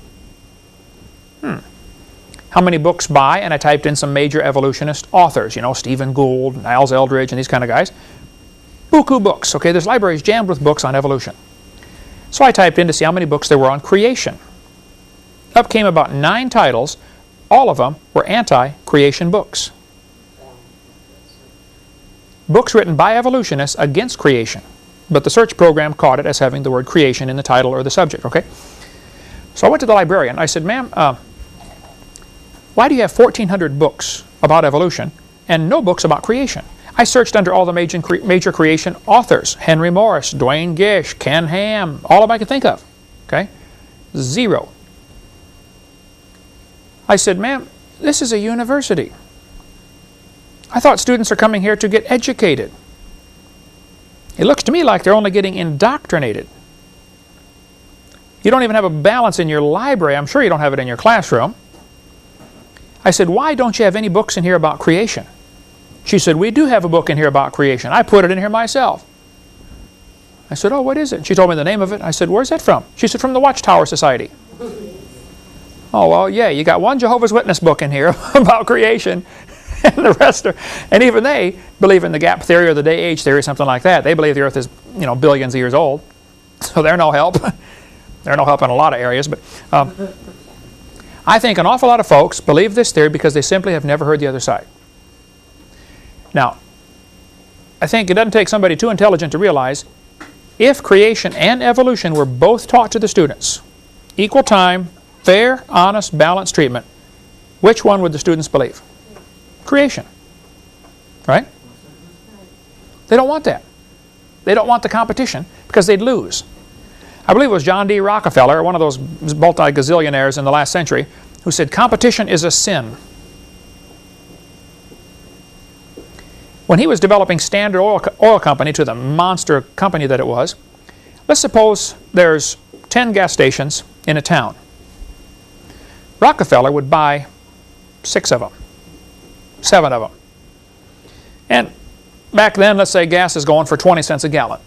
How many books by? And I typed in some major evolutionist authors, you know, Stephen Gould, Niles Eldridge, and these kind of guys. Buku books, okay? There's libraries jammed with books on evolution. So I typed in to see how many books there were on creation. Up came about 9 titles. All of them were anti-creation books. Books written by evolutionists against creation. But the search program caught it as having the word creation in the title or the subject, okay? So I went to the librarian. I said, ma'am, why do you have 1,400 books about evolution and no books about creation? I searched under all the major creation authors. Henry Morris, Dwayne Gish, Ken Ham, all of them I could think of, okay? 0. I said, ma'am, this is a university. I thought students are coming here to get educated. It looks to me like they're only getting indoctrinated. You don't even have a balance in your library. I'm sure you don't have it in your classroom. I said, why don't you have any books in here about creation? She said, we do have a book in here about creation. I put it in here myself. I said, oh, what is it? She told me the name of it. I said, where's that from? She said, from the Watchtower Society. Oh, well, yeah, you got one Jehovah's Witness book in here about creation, and the rest are, and even they believe in the gap theory or the day-age theory, something like that. They believe the earth is, you know, billions of years old. So they're no help. They're no help in a lot of areas, but I think an awful lot of folks believe this theory because they simply have never heard the other side. Now, I think it doesn't take somebody too intelligent to realize if creation and evolution were both taught to the students, equal time, fair, honest, balanced treatment, which one would the students believe? Creation. Right? They don't want that. They don't want the competition because they'd lose. I believe it was John D. Rockefeller, one of those multi-gazillionaires in the last century, who said competition is a sin. When he was developing Standard Oil Company to the monster company that it was, let's suppose there's 10 gas stations in a town. Rockefeller would buy 6 of them, 7 of them. And back then, let's say gas is going for 20 cents a gallon.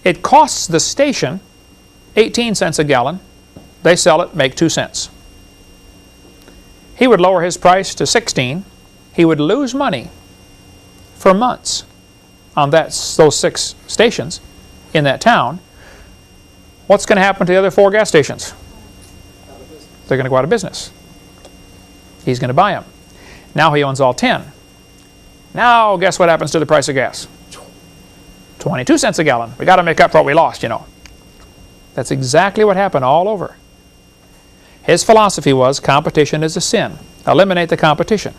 It costs the station 18 cents a gallon. They sell it, make 2 cents. He would lower his price to 16. He would lose money for months on those 6 stations in that town. What's going to happen to the other 4 gas stations? They're going to go out of business. He's going to buy them. Now he owns all 10. Now guess what happens to the price of gas? 22 cents a gallon. We got to make up for what we lost, you know. That's exactly what happened all over. His philosophy was competition is a sin. Eliminate the competition.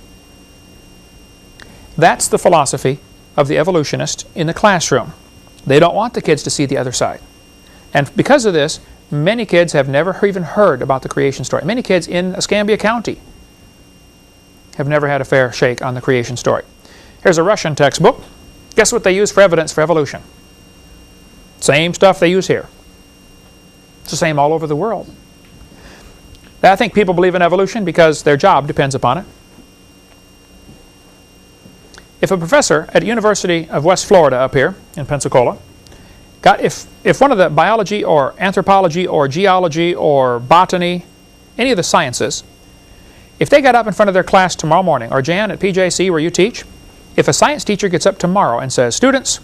That's the philosophy of the evolutionist in the classroom. They don't want the kids to see the other side. And because of this, many kids have never even heard about the creation story. Many kids in Escambia County have never had a fair shake on the creation story. Here's a Russian textbook. Guess what they use for evidence for evolution? Same stuff they use here. It's the same all over the world. I think people believe in evolution because their job depends upon it. If a professor at the University of West Florida up here in Pensacola, if one of the biology or anthropology or geology or botany, any of the sciences, if they got up in front of their class tomorrow morning, or Jan at PJC where you teach, if a science teacher gets up tomorrow and says, students,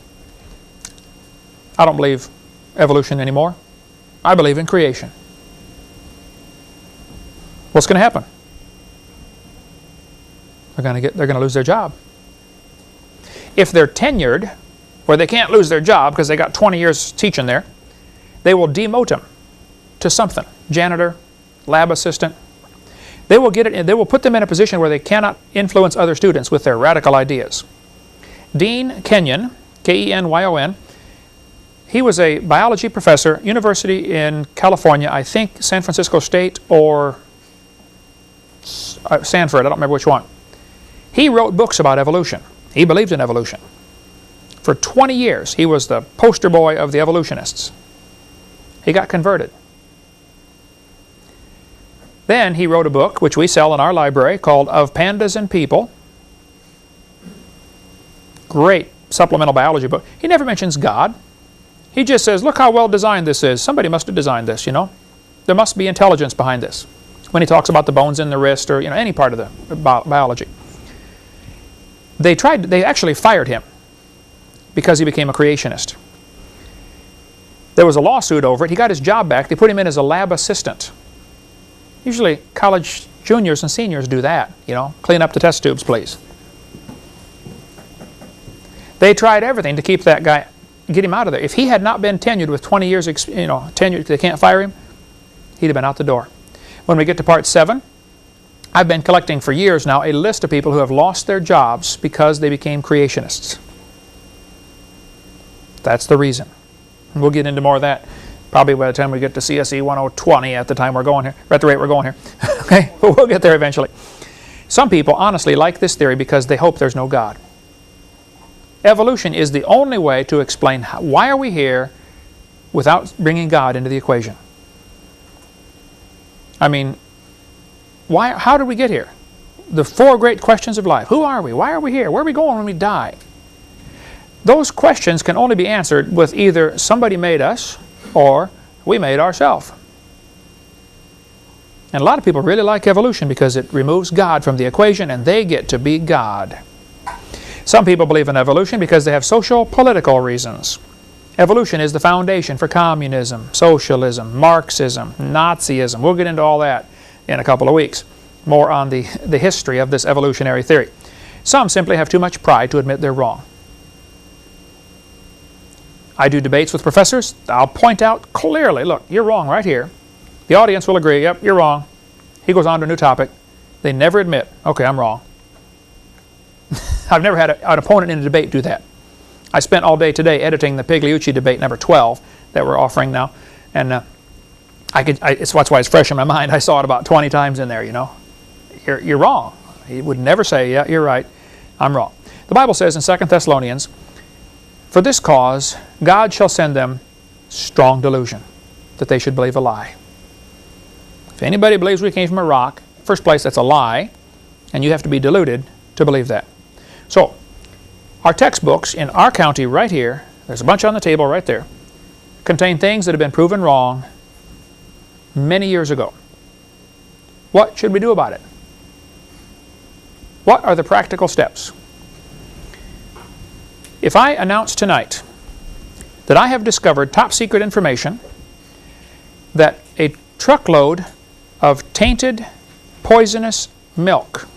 I don't believe evolution anymore. I believe in creation. What's going to happen? They're going to lose their job. If they're tenured, where they can't lose their job because they got 20 years teaching there, they will demote them to something. Janitor, lab assistant. They will put them in a position where they cannot influence other students with their radical ideas. Dean Kenyon, K-E-N-Y-O-N, he was a biology professor, university in California, I think San Francisco State or Sanford, I don't remember which one. He wrote books about evolution. He believed in evolution. For 20 years, he was the poster boy of the evolutionists. He got converted. Then he wrote a book, which we sell in our library, called Of Pandas and People. Great supplemental biology book. He never mentions God. He just says, look how well designed this is. Somebody must have designed this, you know. There must be intelligence behind this. When he talks about the bones in the wrist or, you know, any part of the biology. They actually fired him because he became a creationist. There was a lawsuit over it. He got his job back. They put him in as a lab assistant. Usually college juniors and seniors do that, you know. Clean up the test tubes, please. They tried everything to keep that guy, get him out of there. If he had not been tenured with 20 years, tenured, they can't fire him, he'd have been out the door. When we get to part 7, I've been collecting for years now a list of people who have lost their jobs because they became creationists. That's the reason. And we'll get into more of that probably by the time we get to CSE 1020 at the time we're going here, at the rate we're going here. Okay, but we'll get there eventually. Some people honestly like this theory because they hope there's no God. Evolution is the only way to explain why are we here without bringing God into the equation. I mean, how did we get here? The 4 great questions of life. Who are we? Why are we here? Where are we going when we die? Those questions can only be answered with either somebody made us or we made ourselves. And a lot of people really like evolution because it removes God from the equation and they get to be God. Some people believe in evolution because they have social, political reasons. Evolution is the foundation for communism, socialism, Marxism, Nazism. We'll get into all that in a couple of weeks. More on the history of this evolutionary theory. Some simply have too much pride to admit they're wrong. I do debates with professors. I'll point out clearly, look, you're wrong right here. The audience will agree, yep, you're wrong. He goes on to a new topic. They never admit, okay, I'm wrong. I've never had an opponent in a debate do that. I spent all day today editing the Pigliucci debate number 12. that we're offering now. And that's why it's fresh in my mind. I saw it about 20 times in there, you know. You're wrong. He would never say, yeah, you're right, I'm wrong. The Bible says in 2 Thessalonians, for this cause God shall send them strong delusion, that they should believe a lie. If anybody believes we came from a rock, first place, that's a lie, and you have to be deluded to believe that. So, our textbooks in our county right here, there's a bunch on the table right there, contain things that have been proven wrong many years ago. What should we do about it? What are the practical steps? If I announce tonight that I have discovered top secret information that a truckload of tainted, poisonous milk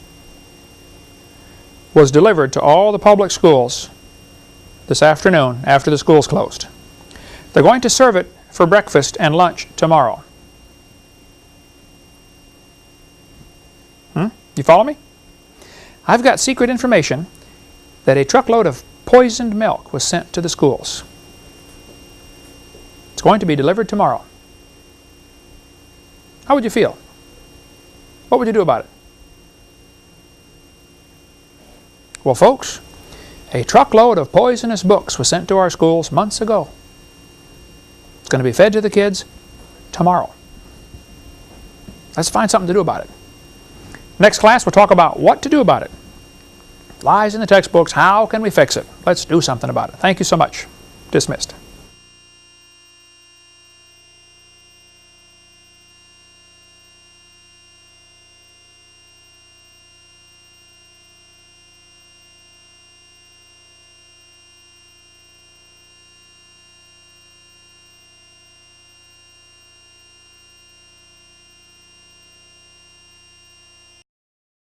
was delivered to all the public schools this afternoon after the schools closed. They're going to serve it for breakfast and lunch tomorrow. You follow me? I've got secret information that a truckload of poisoned milk was sent to the schools. It's going to be delivered tomorrow. How would you feel? What would you do about it? Well, folks, a truckload of poisonous books was sent to our schools months ago. It's going to be fed to the kids tomorrow. Let's find something to do about it. Next class, we'll talk about what to do about it. Lies in the textbooks, how can we fix it? Let's do something about it. Thank you so much. Dismissed.